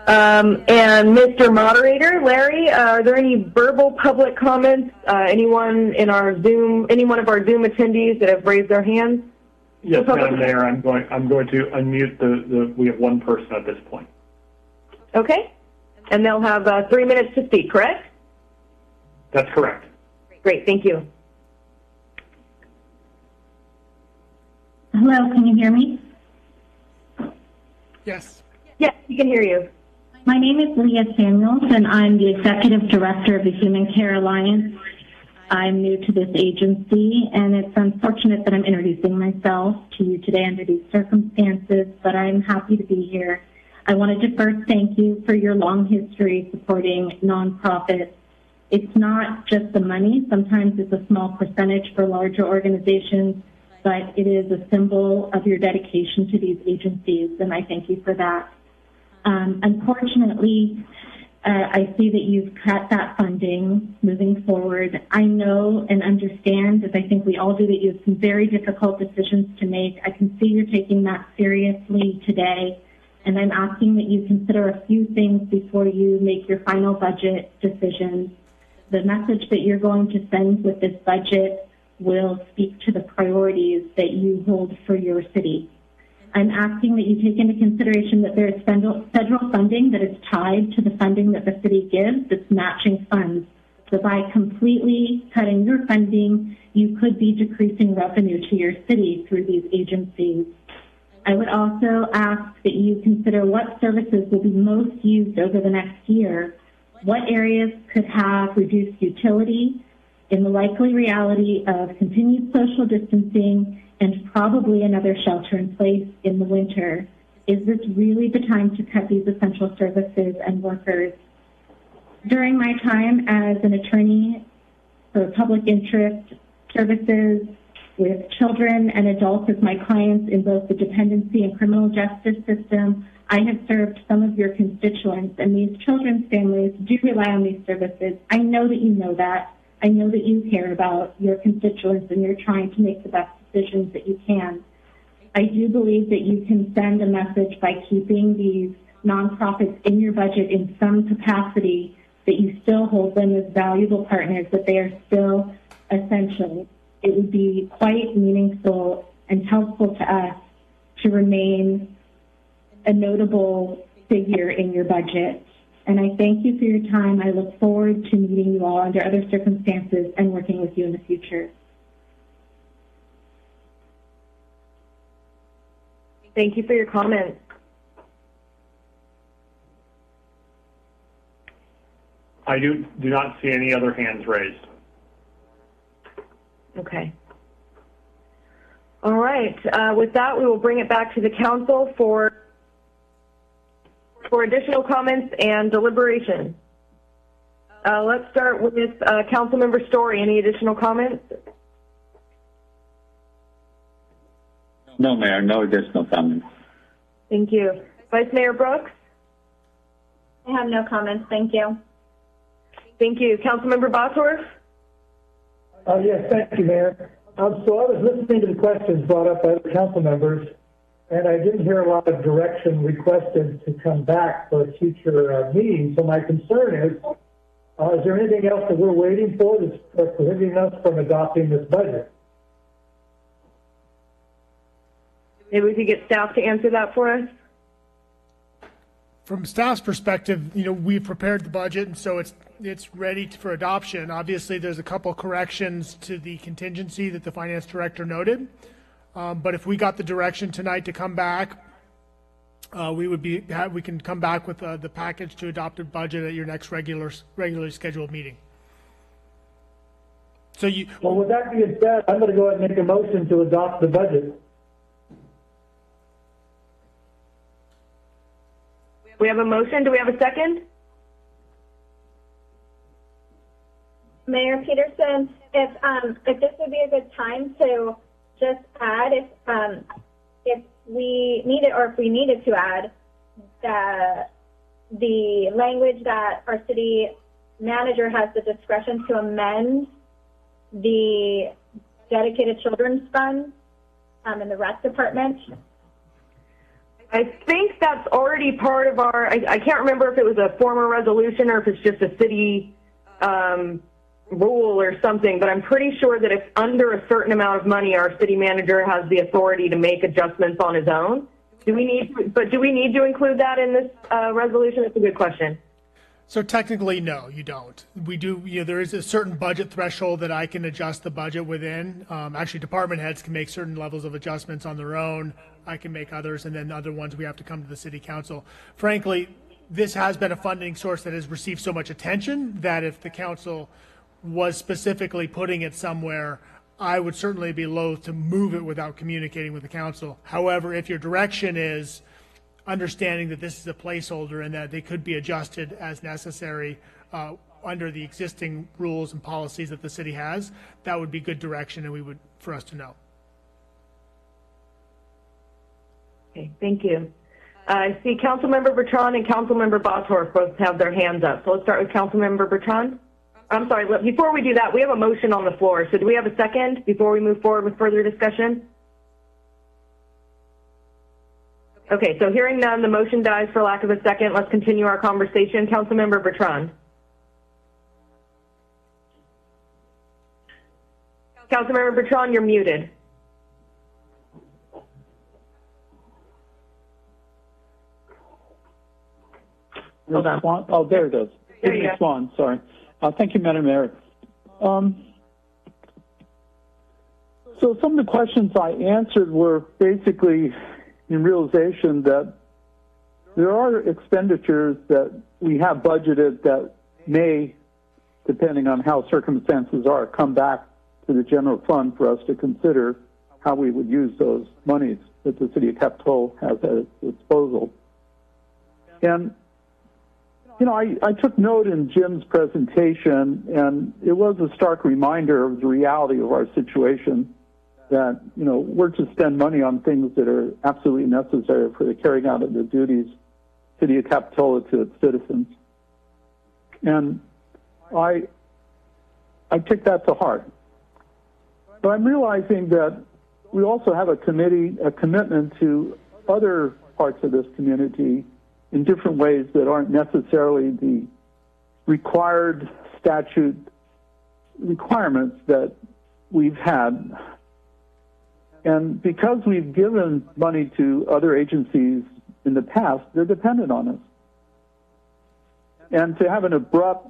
And Mr. Moderator, Larry, are there any verbal public comments? Anyone in our Zoom, any one of our Zoom attendees that have raised their hands? Yes, Madam Mayor, I'm going to unmute we have one person at this point. Okay, and they'll have 3 minutes to speak, correct? That's correct. Great, thank you. Hello, can you hear me? Yes. Yes, we can hear you. My name is Leah Samuels, and I'm the Executive Director of the Human Care Alliance. I'm new to this agency, and it's unfortunate that I'm introducing myself to you today under these circumstances, but I'm happy to be here. I wanted to first thank you for your long history supporting nonprofits. It's not just the money. Sometimes it's a small percentage for larger organizations, but it is a symbol of your dedication to these agencies, and I thank you for that. Unfortunately, I see that you've cut that funding moving forward. I know and understand, as I think we all do, that you have some very difficult decisions to make. I can see you're taking that seriously today, and I'm asking that you consider a few things before you make your final budget decisions. The message that you're going to send with this budget will speak to the priorities that you hold for your city. I'm asking that you take into consideration that there is federal funding that is tied to the funding that the city gives. It's matching funds. So by completely cutting your funding, you could be decreasing revenue to your city through these agencies. I would also ask that you consider what services will be most used over the next year. What areas could have reduced utility in the likely reality of continued social distancing and probably another shelter in place in the winter? is this really the time to cut these essential services and workers? During my time as an attorney for public interest services with children and adults as my clients in both the dependency and criminal justice system, I have served some of your constituents, and these children's families do rely on these services. I know that you know that. I know that you care about your constituents and you're trying to make the best decisions that you can. I do believe that you can send a message by keeping these nonprofits in your budget in some capacity, that you still hold them as valuable partners, that they are still essential. It would be quite meaningful and helpful to us to remain a notable figure in your budget. And I thank you for your time. I look forward to meeting you all under other circumstances and working with you in the future. Thank you for your comments. I do not see any other hands raised. Okay. All right. With that, we will bring it back to the council for additional comments and deliberation. Let's start with Councilmember Story. Any additional comments? No, Mayor, no additional comments. Thank you. Vice Mayor Brooks? I have no comments. Thank you. Thank you. Councilmember Bosworth? Yes, thank you, Mayor. So I was listening to the questions brought up by the council members, and I didn't hear a lot of direction requested to come back for a future meeting. So my concern is there anything else that we're waiting for that's prohibiting us from adopting this budget? Maybe we could get staff to answer that for us. From staff's perspective, we've prepared the budget, and so it's ready for adoption. Obviously, there's a couple corrections to the contingency that the finance director noted. But if we got the direction tonight to come back, we can come back with the package to adopted budget at your next regularly scheduled meeting. So well, with that being said, I'm going to go ahead and make a motion to adopt the budget. We have a motion. Do we have a second? Mayor Peterson, if this would be a good time to just add, if we needed, or if we needed to add the language that our city manager has the discretion to amend the dedicated children's fund in the rec department. I think that's already part of our, I can't remember if it was a former resolution or if it's just a city rule or something, but I'm pretty sure that if under a certain amount of money, our city manager has the authority to make adjustments on his own. Do we need to include that in this resolution? That's a good question. So technically, no, you don't. We do, there is a certain budget threshold that I can adjust the budget within. Actually, department heads can make certain levels of adjustments on their own. I can make others, and then other ones we have to come to the city council. Frankly, this has been a funding source that has received so much attention that if the council was specifically putting it somewhere, I would certainly be loath to move it without communicating with the council. However, if your direction is understanding that this is a placeholder and that they could be adjusted as necessary under the existing rules and policies that the city has, that would be good direction, and for us to know. Okay, thank you. I see Councilmember Bertrand and Councilmember Bosworth both have their hands up. So let's start with Councilmember Bertrand. I'm sorry, before we do that, we have a motion on the floor. So do we have a second before we move forward with further discussion? Okay, so hearing none, the motion dies for lack of a second. Let's continue our conversation. Councilmember Bertrand. Councilmember Bertrand, you're muted. Hold on. Oh, there it is. There you go. Sorry. Thank you, Madam Mayor. So some of the questions I answered were basically in realization that there are expenditures that we have budgeted that may, depending on how circumstances are, come back to the general fund for us to consider how we would use those monies that the city of Capitola has at its disposal. And, you know, I took note in Jim's presentation, and it was a stark reminder of the reality of our situation, that, you know, we're to spend money on things that are absolutely necessary for the carrying out of the duties city of Capitola to its citizens. And I took that to heart. But I'm realizing that we also have a commitment to other parts of this community in different ways that aren't necessarily the required statute requirements that we've had. And because we've given money to other agencies in the past, they're dependent on us. And to have an abrupt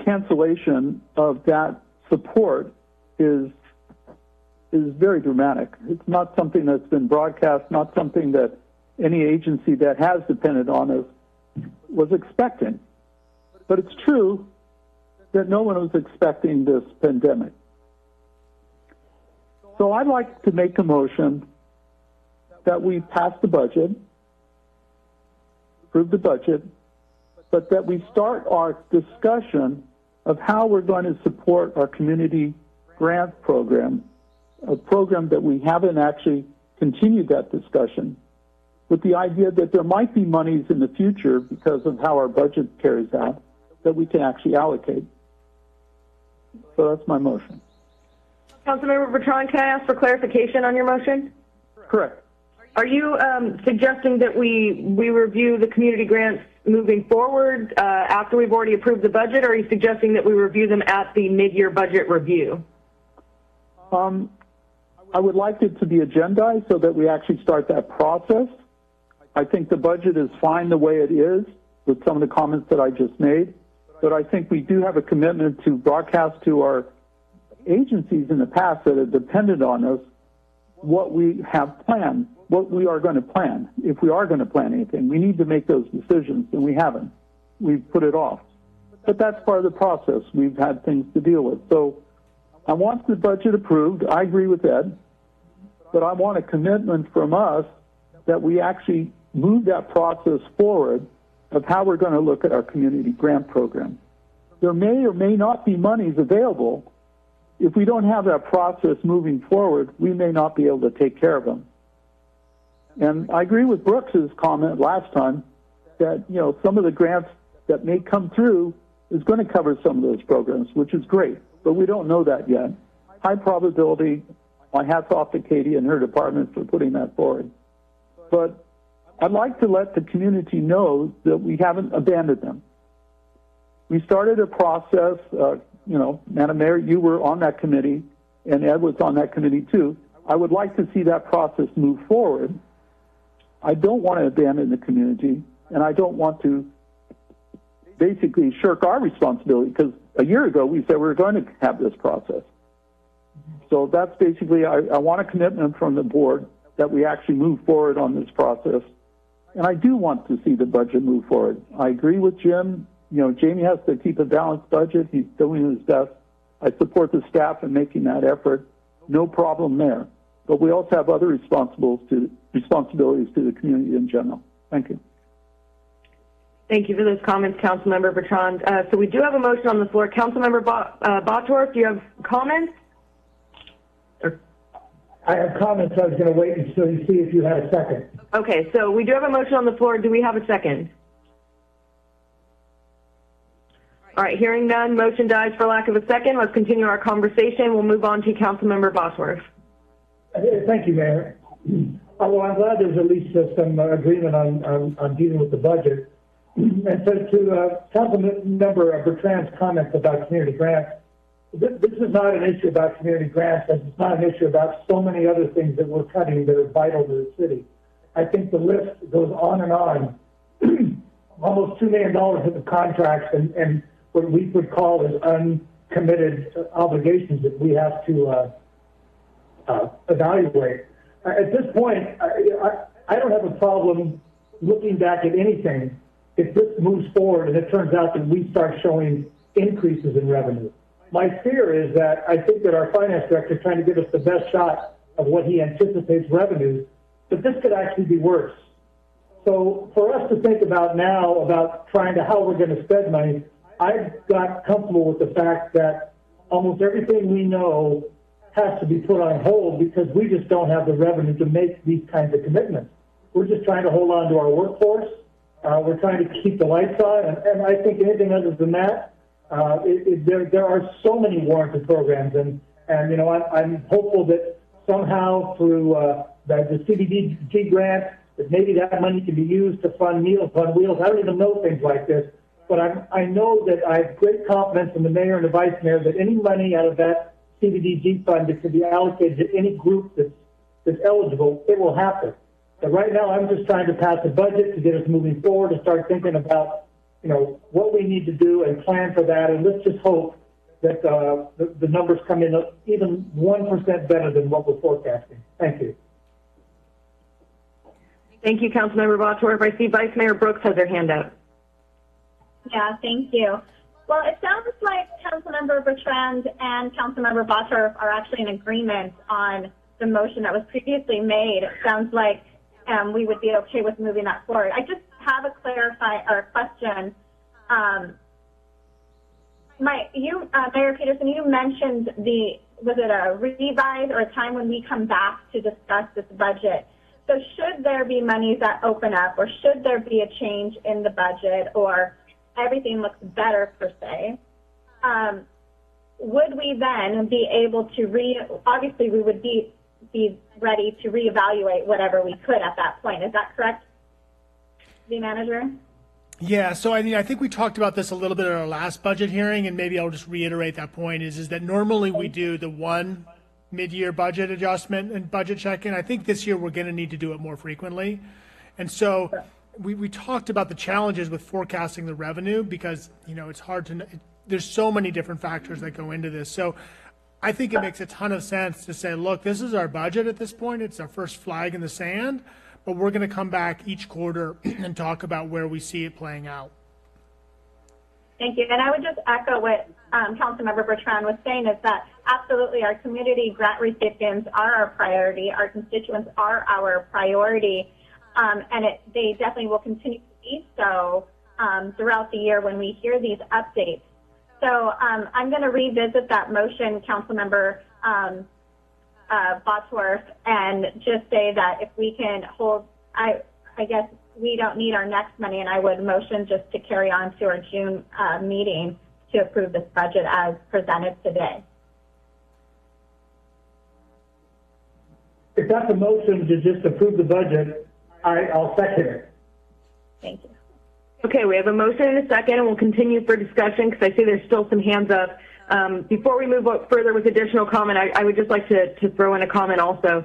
cancellation of that support is very dramatic. It's not something that's been broadcast, not something that any agency that has depended on us was expecting. But it's true that no one was expecting this pandemic. So I'd like to make a motion that we pass the budget, approve the budget, but that we start our discussion of how we're going to support our community grant program, a program that we haven't actually continued that discussion, with the idea that there might be monies in the future because of how our budget carries out that we can actually allocate. So that's my motion. Councilmember Bertrand, can I ask for clarification on your motion? Correct. Are you suggesting that we review the community grants moving forward after we've already approved the budget, or are you suggesting that we review them at the mid-year budget review? I would like it to be agendized so that we actually start that process. I think the budget is fine the way it is with some of the comments that I just made, but I think we do have a commitment to broadcast to our agencies in the past that have depended on us what we have planned, what we are going to plan. If we are going to plan anything, we need to make those decisions, and we haven't. We've put it off. But that's part of the process. We've had things to deal with. So I want the budget approved. I agree with Ed, but I want a commitment from us that we actually move that process forward of how we're going to look at our community grant program. There may or may not be monies available. If we don't have that process moving forward, we may not be able to take care of them. And I agree with Brooks's comment last time that, you know, some of the grants that may come through is going to cover some of those programs, which is great, but we don't know that yet. High probability. My hat's off to Katie and her department for putting that forward. But I'd like to let the community know that we haven't abandoned them. We started a process, you know, Madam Mayor, you were on that committee, and Ed was on that committee too. I would like to see that process move forward. I don't want to abandon the community, and I don't want to basically shirk our responsibility, because a year ago we said we were going to have this process. So that's basically, I want a commitment from the board that we actually move forward on this process. And I do want to see the budget move forward. I agree with Jim. You know, Jamie has to keep a balanced budget. He's doing his best. I support the staff in making that effort. No problem there. But we also have other responsibilities to the community in general. Thank you. Thank you for those comments, Councilmember Bertrand. So we do have a motion on the floor. Councilmember Bottorff, do you have comments? I have comments. I was going to wait until you see if you had a second. Okay, so we do have a motion on the floor. Do we have a second? All right, hearing none, motion dies for lack of a second. Let's continue our conversation. We'll move on to Councilmember Bosworth. Thank you, Mayor. Well, I'm glad there's at least some agreement on dealing with the budget. And so to Councilmember Bertrand's comments about community grants, this is not an issue about community grants, and it's not an issue about so many other things that we're cutting that are vital to the city. I think the list goes on and on. Almost $2 million worth of contracts and what we would call as uncommitted obligations that we have to evaluate. At this point, I don't have a problem looking back at anything if this moves forward and it turns out that we start showing increases in revenue. My fear is that I think that our finance director is trying to give us the best shot of what he anticipates revenues, but this could actually be worse. So for us to think about now about trying to how we're going to spend money, I've got comfortable with the fact that almost everything we know has to be put on hold because we just don't have the revenue to make these kinds of commitments. We're just trying to hold on to our workforce. We're trying to keep the lights on, and I think anything other than that, there are so many warranted programs, and you know, I'm hopeful that somehow through the CDBG grant, that maybe that money can be used to fund Meals on Wheels. I don't even know things like this, but I know that I have great confidence in the mayor and the vice mayor that any money out of that CDBG fund that can be allocated to any group that's eligible, it will happen. But right now, I'm just trying to pass a budget to get us moving forward and start thinking about, you know, what we need to do and plan for that. And let's just hope that the numbers come in even 1% better than what we're forecasting. Thank you. Thank you, Councilmember Bottorff. I see Vice Mayor Brooks has her hand up. Yeah, thank you. Well, it sounds like Councilmember Bertrand and Councilmember Bottorff are actually in agreement on the motion that was previously made. It sounds like we would be okay with moving that forward. I just have a question. Mayor Peterson, you mentioned was it a revise or a time when we come back to discuss this budget? So should there be monies that open up, or should there be a change in the budget, or everything looks better per se, would we then be able to obviously we would be ready to reevaluate whatever we could at that point. Is that correct, the manager? Yeah, so I mean, I think we talked about this a little bit at our last budget hearing, and maybe I'll just reiterate that point, is that normally we do the one mid-year budget adjustment and budget check-in. I think this year we're going to need to do it more frequently. And so we talked about the challenges with forecasting the revenue because, you know, it's hard to, there's so many different factors that go into this. So I think it makes a ton of sense to say, look, this is our budget at this point. It's our first flag in the sand, but we're going to come back each quarter and talk about where we see it playing out. Thank you. And I would just echo what Councilmember Bertrand was saying, is that absolutely our community grant recipients are our priority. Our constituents are our priority. And they definitely will continue to be so throughout the year when we hear these updates. So I'm going to revisit that motion, Councilmember Bottorff, and just say that if we can hold, I guess we don't need our next money, and I would motion just to carry on to our June meeting to approve this budget as presented today. If that's a motion to just approve the budget, I'll second it. Thank you. Okay, we have a motion and a second, and we'll continue for discussion because I see there's still some hands up. Before we move further with additional comment, I would just like to throw in a comment also.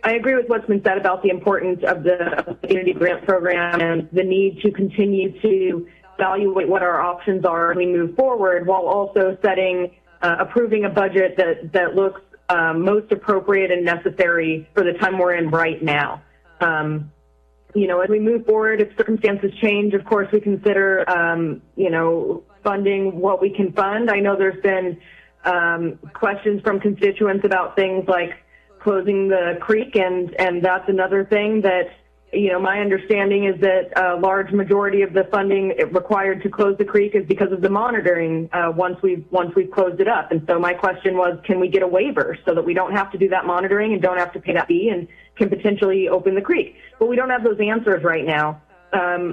I agree with what's been said about the importance of the community grant program and the need to continue to evaluate what our options are as we move forward, while also approving a budget that looks most appropriate and necessary for the time we're in right now. You know, as we move forward, if circumstances change, of course, we consider, you know, funding what we can fund. I know there's been questions from constituents about things like closing the creek, and that's another thing that, you know, my understanding is that a large majority of the funding required to close the creek is because of the monitoring once we've closed it up. And so my question was, can we get a waiver so that we don't have to do that monitoring and don't have to pay that fee and can potentially open the creek? But we don't have those answers right now.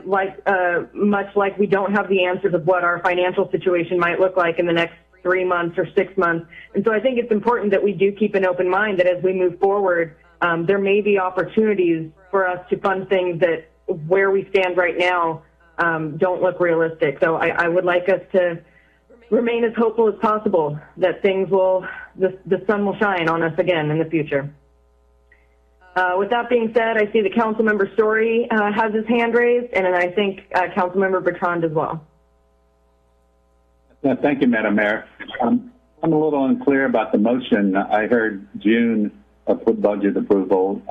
Much like we don't have the answers of what our financial situation might look like in the next 3 months or 6 months. And so I think it's important that we do keep an open mind that as we move forward, there may be opportunities for us to fund things that where we stand right now don't look realistic. So I would like us to remain as hopeful as possible that the sun will shine on us again in the future. With that being said, I see that Councilmember Story has his hand raised, and then I think Councilmember Bertrand as well. Thank you, Madam Mayor. I'm a little unclear about the motion. I heard June put budget approval,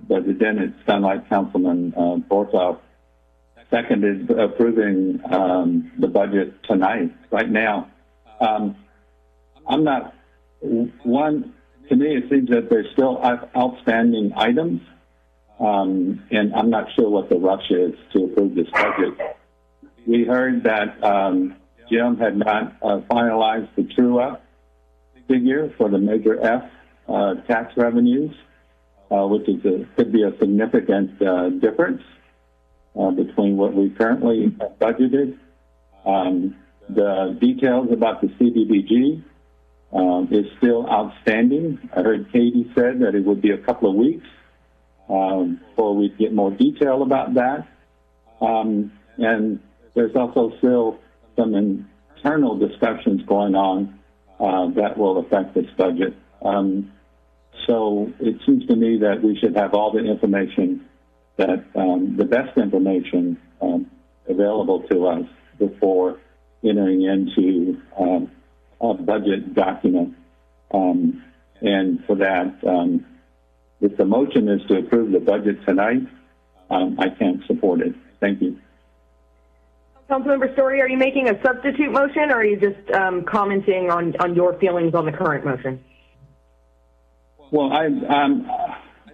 but then it sounded like Councilman Bottorff seconded approving the budget tonight. Right now, I'm not one. to me, it seems that there's still outstanding items, and I'm not sure what the rush is to approve this budget. We heard that Jim had not finalized the true-up figure for the Measure F tax revenues, which could be a significant difference between what we currently have budgeted. The details about the CDBG is still outstanding. I heard Katie said that it would be a couple of weeks before we get more detail about that. And there's also still some internal discussions going on that will affect this budget. So it seems to me that we should have all the information that the best information available to us before entering into a budget document. And for that, if the motion is to approve the budget tonight, I can't support it. Thank you. Councilmember Story, are you making a substitute motion, or are you just commenting on your feelings on the current motion? Well,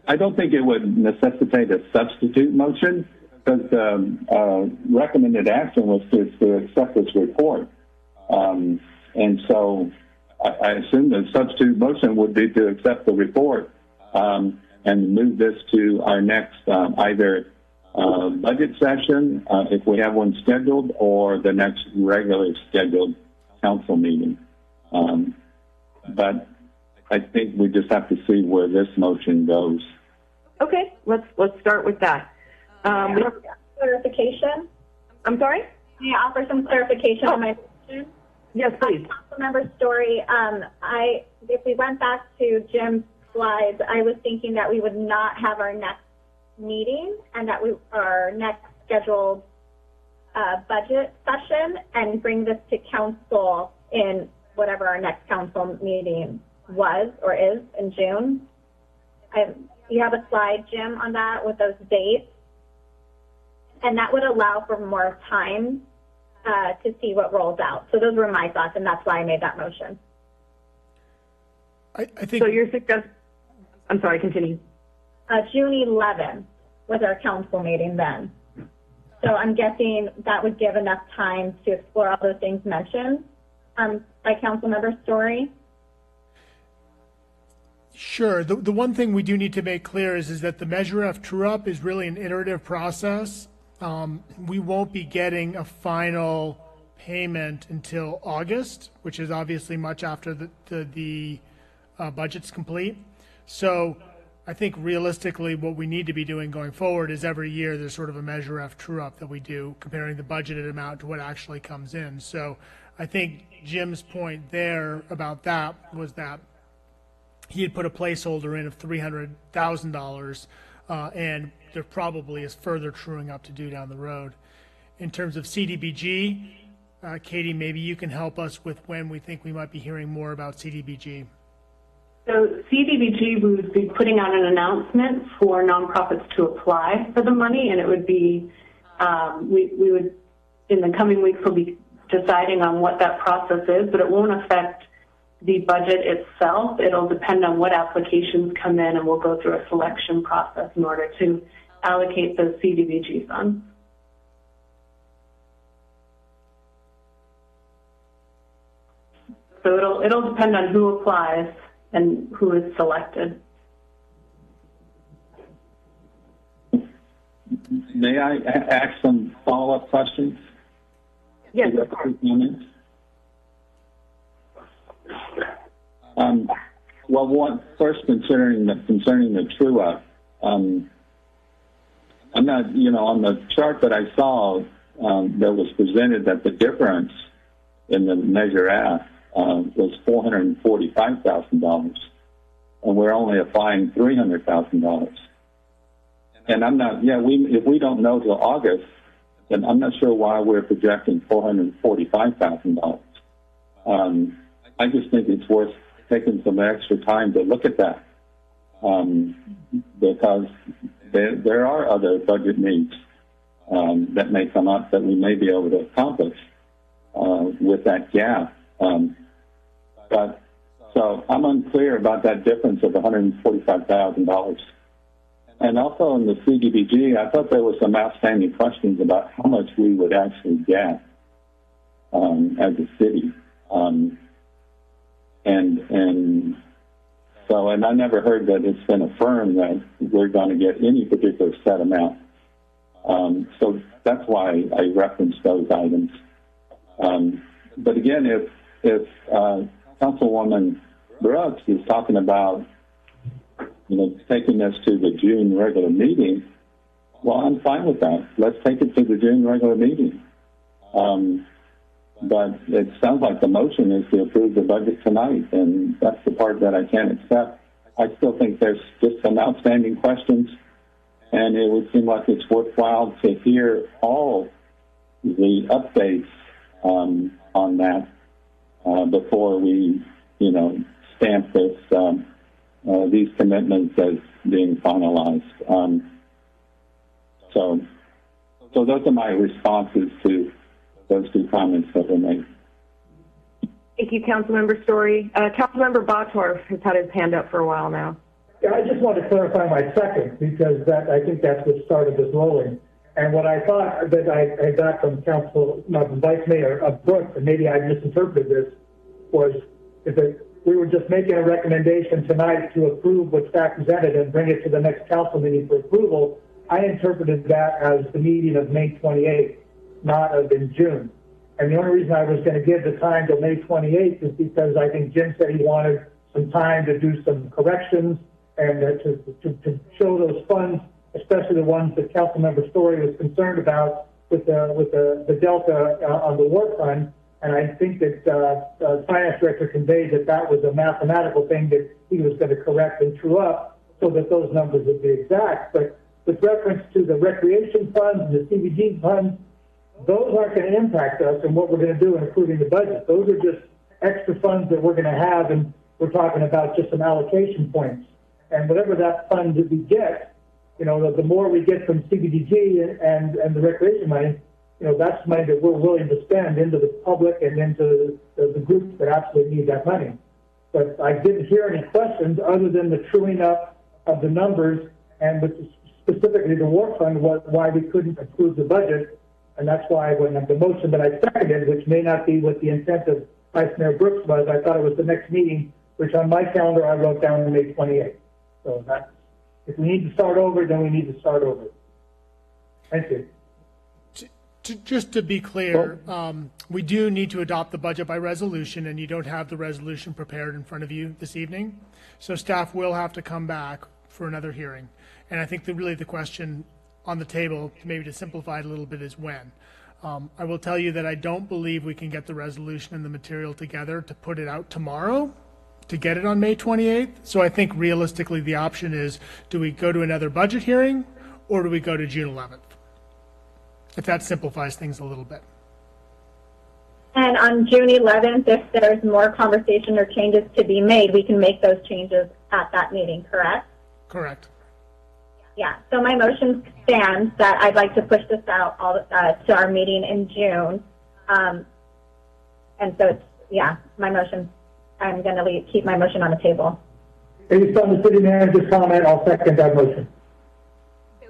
I don't think it would necessitate a substitute motion, because the recommended action was to accept this report. And so I assume the substitute motion would be to accept the report and move this to our next either budget session, if we have one scheduled, or the next regularly scheduled council meeting. But I think we just have to see where this motion goes. Okay, let's start with that. Clarification? I'm sorry? May I offer some clarification on my motion? Yes, please. Councilmember Story, if we went back to Jim's slides, I was thinking that we would not have our next meeting and that our next scheduled budget session and bring this to council in whatever our next council meeting was or is in June. You have a slide, Jim, on that with those dates, and that would allow for more time to see what rolls out. So those were my thoughts, and that's why I made that motion. I think. So you're suggesting, I'm sorry, continue. June 11th was our council meeting then. So I'm guessing that would give enough time to explore all those things mentioned by Councilmember Story. Sure. The one thing we do need to make clear is that the Measure F true-up is really an iterative process. We won't be getting a final payment until August, which is obviously much after the budget's complete. So I think realistically what we need to be doing going forward is every year there's sort of a Measure F true-up that we do, comparing the budgeted amount to what actually comes in. So I think Jim's point there about that was that he had put a placeholder in of $300,000, and there probably is further truing up to do down the road. In terms of CDBG, Katie, maybe you can help us with when we think we might be hearing more about CDBG. So CDBG, we would be putting out an announcement for nonprofits to apply for the money, and it would be, we would, in the coming weeks, we'll be deciding on what that process is, but it won't affect the budget itself. It'll depend on what applications come in, and we'll go through a selection process in order to allocate those CDBG funds. So it'll depend on who applies and who is selected. May I ask some follow-up questions? Yes. Well, first concerning the true-up, I'm not, on the chart that I saw that was presented, that the difference in the Measure F was $445,000, and we're only applying $300,000. And I'm not, if we don't know till August, then I'm not sure why we're projecting $445,000. I just think it's worth taking some extra time to look at that, because there are other budget needs that may come up that we may be able to accomplish with that gap. So I'm unclear about that difference of $145,000. And also in the CDBG, I thought there were some outstanding questions about how much we would actually get as a city. And I never heard that it's been affirmed that we're going to get any particular set amount. So that's why I referenced those items. But again, if Councilwoman Brooks is talking about, taking this to the June regular meeting, well, I'm fine with that. Let's take it to the June regular meeting. But it sounds like the motion is to approve the budget tonight, and that's the part that I can't accept. I still think there's just some outstanding questions, and it would seem like it's worthwhile to hear all the updates on that before we, stamp this these commitments as being finalized. So those are my responses to those two comments that were made. Thank you, Councilmember Story. Councilmember Bottorff has had his hand up for a while now. Yeah, I just want to clarify my second, because I think that's what started this rolling. And what I thought that I got from Vice Mayor Brooks, and maybe I misinterpreted this, was that we were just making a recommendation tonight to approve what staff presented and bring it to the next council meeting for approval. I interpreted that as the meeting of May 28th, not of in June. And the only reason I was going to give the time till May 28th is because I think Jim said he wanted some time to do some corrections and to show those funds, especially the ones that Councilmember Story was concerned about with the delta on the war fund. And I think that Finance Director conveyed that was a mathematical thing that he was going to correct and true up so that those numbers would be exact. But with reference to the recreation funds and the CBG funds, those aren't going to impact us and what we're going to do in approving the budget. Those are just extra funds that we're going to have, and we're talking about just some allocation points. And whatever that fund that we get, the more we get from CBDG and the recreation money, that's money that we're willing to spend into the public and into the groups that absolutely need that money. But I didn't hear any questions other than the truing up of the numbers and specifically the war fund, why we couldn't approve the budget. And that's why when the motion that I seconded, which may not be what the intent of Vice Mayor Brooks was, I thought it was the next meeting, which on my calendar I wrote down to May 28th. So if we need to start over, then we need to start over. Thank you. Just to be clear, we do need to adopt the budget by resolution, and you don't have the resolution prepared in front of you this evening. So staff will have to come back for another hearing. And I think really the question on the table, maybe to simplify it a little bit, is when. I will tell you that I don't believe we can get the resolution and the material together to put it out tomorrow to get it on May 28th. So I think realistically the option is, do we go to another budget hearing or do we go to June 11th? If that simplifies things a little bit. And on June 11th, if there's more conversation or changes to be made, we can make those changes at that meeting, correct? Correct. Yeah, so my motion stands that I'd like to push this out to our meeting in June. And so it's, my motion, I'm going to keep my motion on the table. Based on the city manager's comment, I'll second that motion.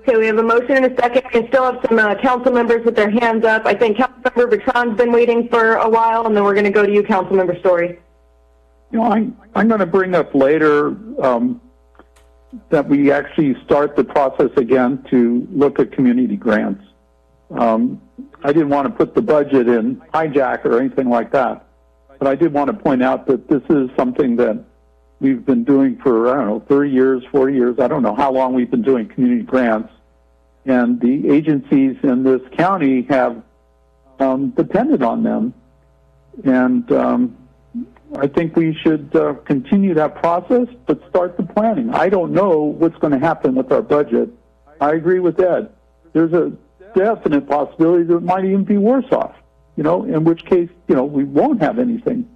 Okay, we have a motion and a second. We still have some council members with their hands up. I think Councilmember Bertrand's been waiting for a while, and then we're going to go to you, Councilmember Story. I'm going to bring up later that we actually start the process again to look at community grants. I didn't want to put the budget in hijack or anything like that, but I did want to point out that this is something that we've been doing for, 30 years, 40 years. I don't know how long we've been doing community grants. And the agencies in this county have depended on them. And I think we should continue that process, but start the planning. I don't know what's going to happen with our budget. I agree with Ed. There's a definite possibility that it might even be worse off, in which case, we won't have anything.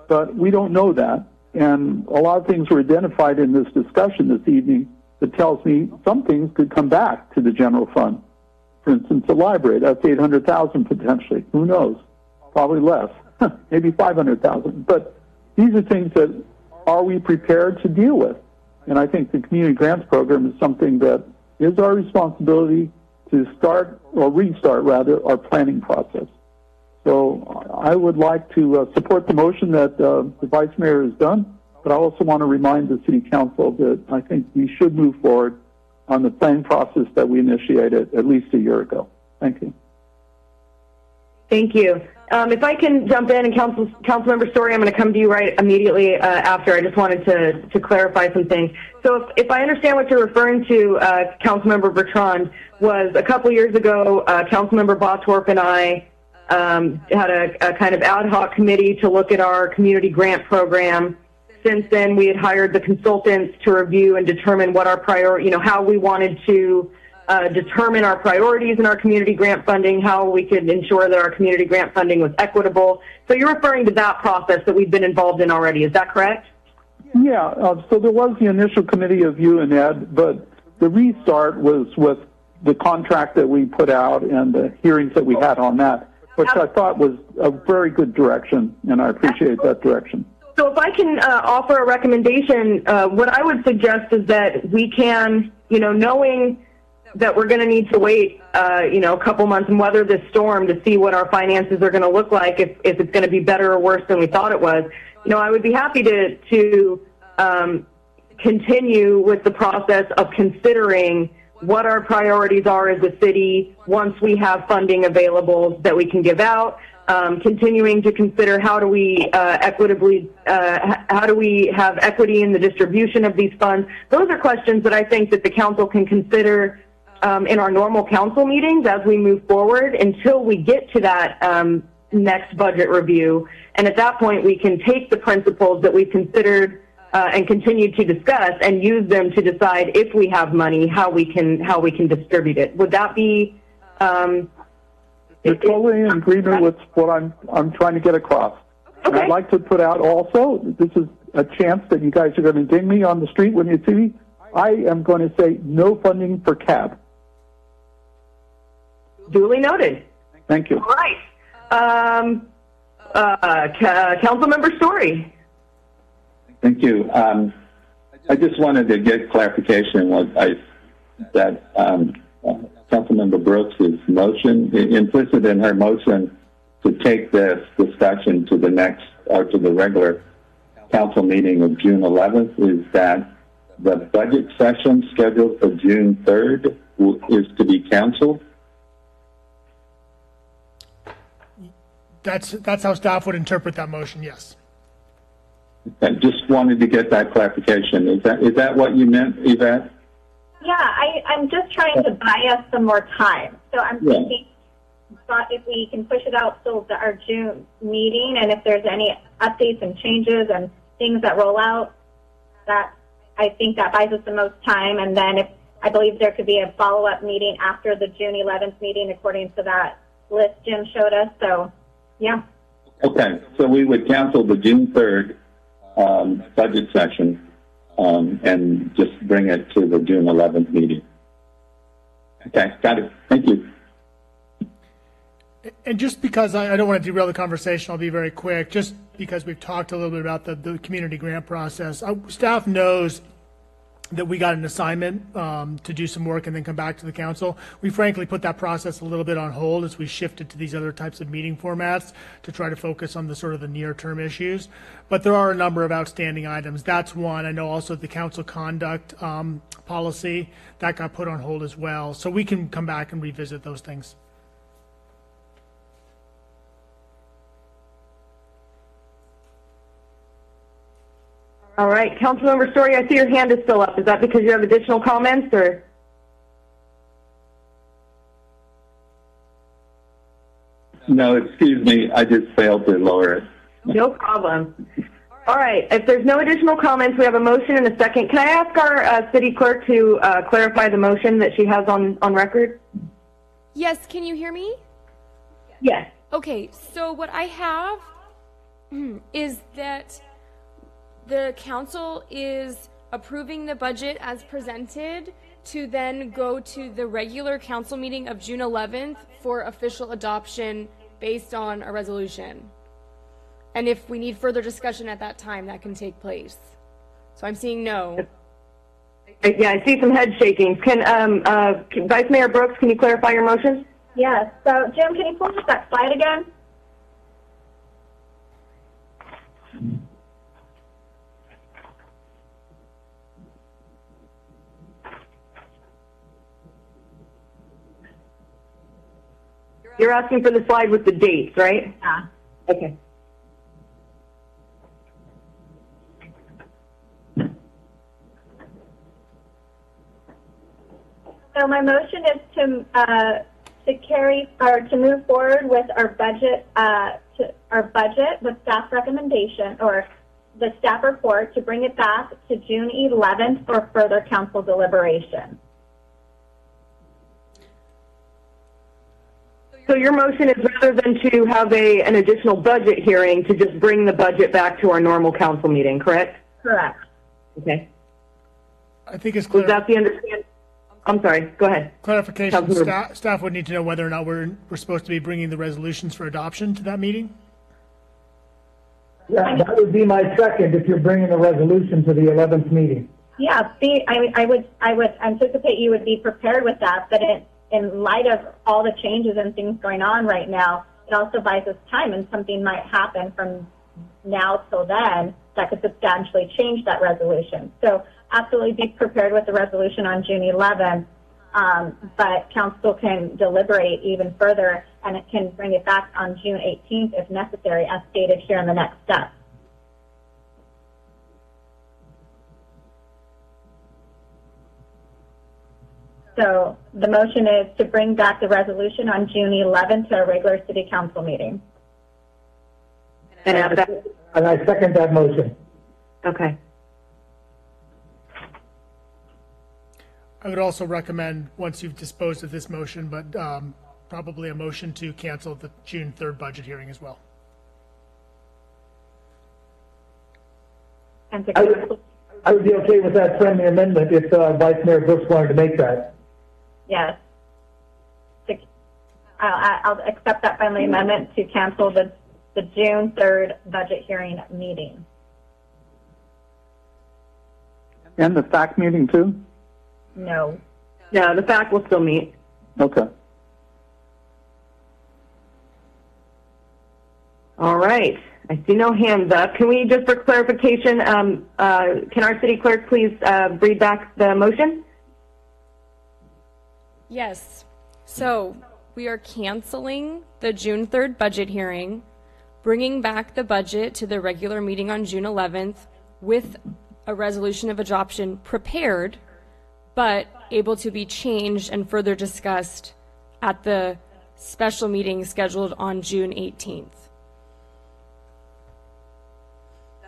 But we don't know that. And a lot of things were identified in this discussion this evening that tells me some things could come back to the general fund. For instance, the library, that's $800,000 potentially. Who knows? Probably less, maybe $500,000. But these are things that are we prepared to deal with? And I think the community grants program is something that is our responsibility to start, or restart rather, our planning process. So I would like to support the motion that the Vice Mayor has done, but I also want to remind the City Council that I think we should move forward on the planning process that we initiated at least a year ago. Thank you. Thank you. If I can jump in, and Councilmember Story, I'm going to come to you right immediately after. I just wanted to clarify some things. So if I understand what you're referring to, Councilmember Bertrand, was a couple years ago, Councilmember Bottorff and I had a kind of ad hoc committee to look at our community grant program. Since then, we had hired the consultants to review and determine what our how we wanted to determine our priorities in our community grant funding, how we could ensure that our community grant funding was equitable. So you're referring to that process that we've been involved in already, is that correct? Yeah, so there was the initial committee of you and Ed, but the restart was with the contract that we put out and the hearings that we had on that, which I thought was a very good direction, and I appreciate that direction. So if I can offer a recommendation, what I would suggest is that we can, knowing that we're going to need to wait, a couple months and weather this storm to see what our finances are going to look like, if it's going to be better or worse than we thought it was. I would be happy to continue with the process of considering what our priorities are as a city once we have funding available that we can give out. Continuing to consider how do we equitably, how do we have equity in the distribution of these funds. Those are questions that I think that the council can consider in our normal council meetings as we move forward until we get to that next budget review. And at that point, we can take the principles that we've considered and continue to discuss and use them to decide if we have money, how we can distribute it. Would that be? You're totally in agreement with what I'm trying to get across. Okay. And I'd like to put out also, this is a chance that you guys are going to ding me on the street when you see me. I am going to say no funding for CAB. Duly noted. Thank you. All right. Councilmember Story. Thank you. I just wanted to get clarification that Councilmember Brooks' motion, implicit in her motion to take this discussion to the regular council meeting of June 11th, is that the budget session scheduled for June 3rd is to be canceled? That's how staff would interpret that motion, yes. I just wanted to get that clarification. Is that what you meant, Yvette? Yeah, I'm just trying to buy us some more time. So I'm thinking if we can push it out till our June meeting, and if there's any updates and changes and things that roll out, that I think that buys us the most time. And then I believe there could be a follow-up meeting after the June 11th meeting, according to that list Jim showed us. So, yeah. Okay, so we would cancel the June 3rd budget session and just bring it to the June 11th meeting. Okay, got it. Thank you. And just because I don't want to derail the conversation, I'll be very quick. Just because we've talked a little bit about the community grant process, staff knows that we got an assignment to do some work and then come back to the council. We frankly put that process a little bit on hold as we shifted to these other types of meeting formats to try to focus on the sort of the near-term issues. But there are a number of outstanding items. That's one. I know also the council conduct policy, that got put on hold as well. So we can come back and revisit those things. All right, Councilmember Story, I see your hand is still up. Is that because you have additional comments, or? No, excuse me. I just failed to lower it. No problem. All right, if there's no additional comments, we have a motion and a second. Can I ask our city clerk to clarify the motion that she has on record? Yes, can you hear me? Yes. Okay, so what I have is that the council is approving the budget as presented to then go to the regular council meeting of June 11th for official adoption based on a resolution. And if we need further discussion at that time, that can take place. So I'm seeing no. Yeah, I see some head shaking. Can Vice Mayor Brooks, can you clarify your motion? Yes. So, Jim, can you pull up that slide again? You're asking for the slide with the dates, right? Yeah. Okay. So my motion is to carry or to move forward with our budget with staff recommendation or the staff report to bring it back to June 11th for further council deliberation. So your motion is rather than to have an additional budget hearing, to just bring the budget back to our normal council meeting, correct? Correct. Okay. I think it's clear. Was that the understanding? I'm sorry, go ahead. Clarification, staff would need to know whether or not we're supposed to be bringing the resolutions for adoption to that meeting? Yeah, that would be my second if you're bringing a resolution to the 11th meeting. Yeah, I would anticipate you would be prepared with that, but in light of all the changes and things going on right now, it also buys us time, and something might happen from now till then that could substantially change that resolution. So absolutely be prepared with the resolution on June 11th, but council can deliberate even further, and it can bring it back on June 18th if necessary, as stated here in the next step. So the motion is to bring back the resolution on June 11th to a regular city council meeting. And I second that motion. Okay. I would also recommend, once you've disposed of this motion, but probably a motion to cancel the June 3rd budget hearing as well. I would be okay with that friendly amendment if Vice Mayor Brooks wanted to make that. Yes. I'll accept that friendly amendment to cancel the June 3rd budget hearing meeting. And the FAC meeting too? No. Yeah, the FAC will still meet. Okay. All right. I see no hands up. Can we, just for clarification, can our city clerk please read back the motion? Yes. So we are canceling the June 3rd budget hearing, bringing back the budget to the regular meeting on June 11th with a resolution of adoption prepared, but able to be changed and further discussed at the special meeting scheduled on June 18th.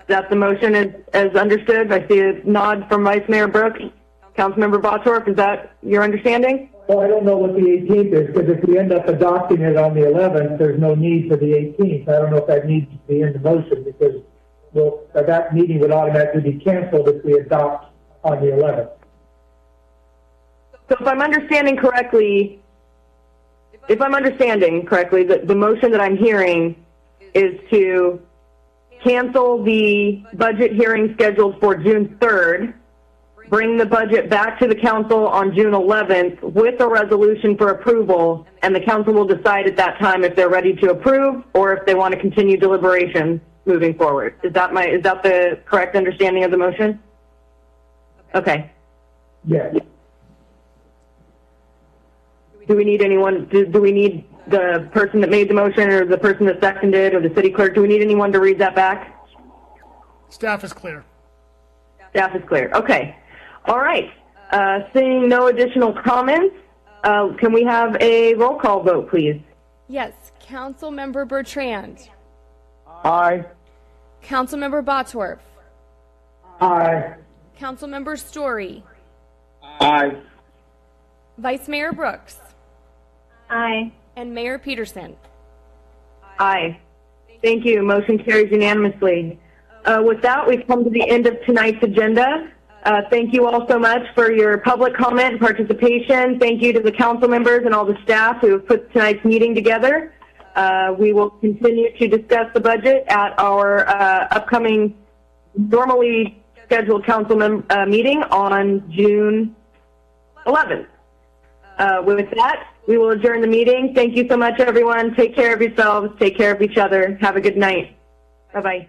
That the motion is understood. I see a nod from Vice Mayor Brooks. Councilmember Bottorff, is that your understanding? Well, I don't know what the 18th is, because if we end up adopting it on the 11th, there's no need for the 18th. I don't know if that needs to be in the motion, because that meeting would automatically be canceled if we adopt on the 11th. So if I'm understanding correctly, the motion that I'm hearing is to cancel the budget hearing scheduled for June 3rd, bring the budget back to the council on June 11th with a resolution for approval, and the council will decide at that time if they're ready to approve or if they want to continue deliberation moving forward. Is that the correct understanding of the motion? Okay. Yes. Do we need anyone, do we need the person that made the motion or the person that seconded or the city clerk? Do we need anyone to read that back? Staff is clear. Staff is clear. Okay. All right. Seeing no additional comments, can we have a roll call vote, please? Yes. Councilmember Bertrand. Aye. Councilmember Bottorff. Aye. Councilmember Story. Aye. Vice Mayor Brooks. Aye. And Mayor Peterson. Aye. Thank you. Motion carries unanimously. With that, we've come to the end of tonight's agenda. Thank you all so much for your public comment and participation. Thank you to the council members and all the staff who have put tonight's meeting together. We will continue to discuss the budget at our upcoming normally scheduled council meeting on June 11th. With that, we will adjourn the meeting. Thank you so much, everyone. Take care of yourselves. Take care of each other. Have a good night. Bye-bye.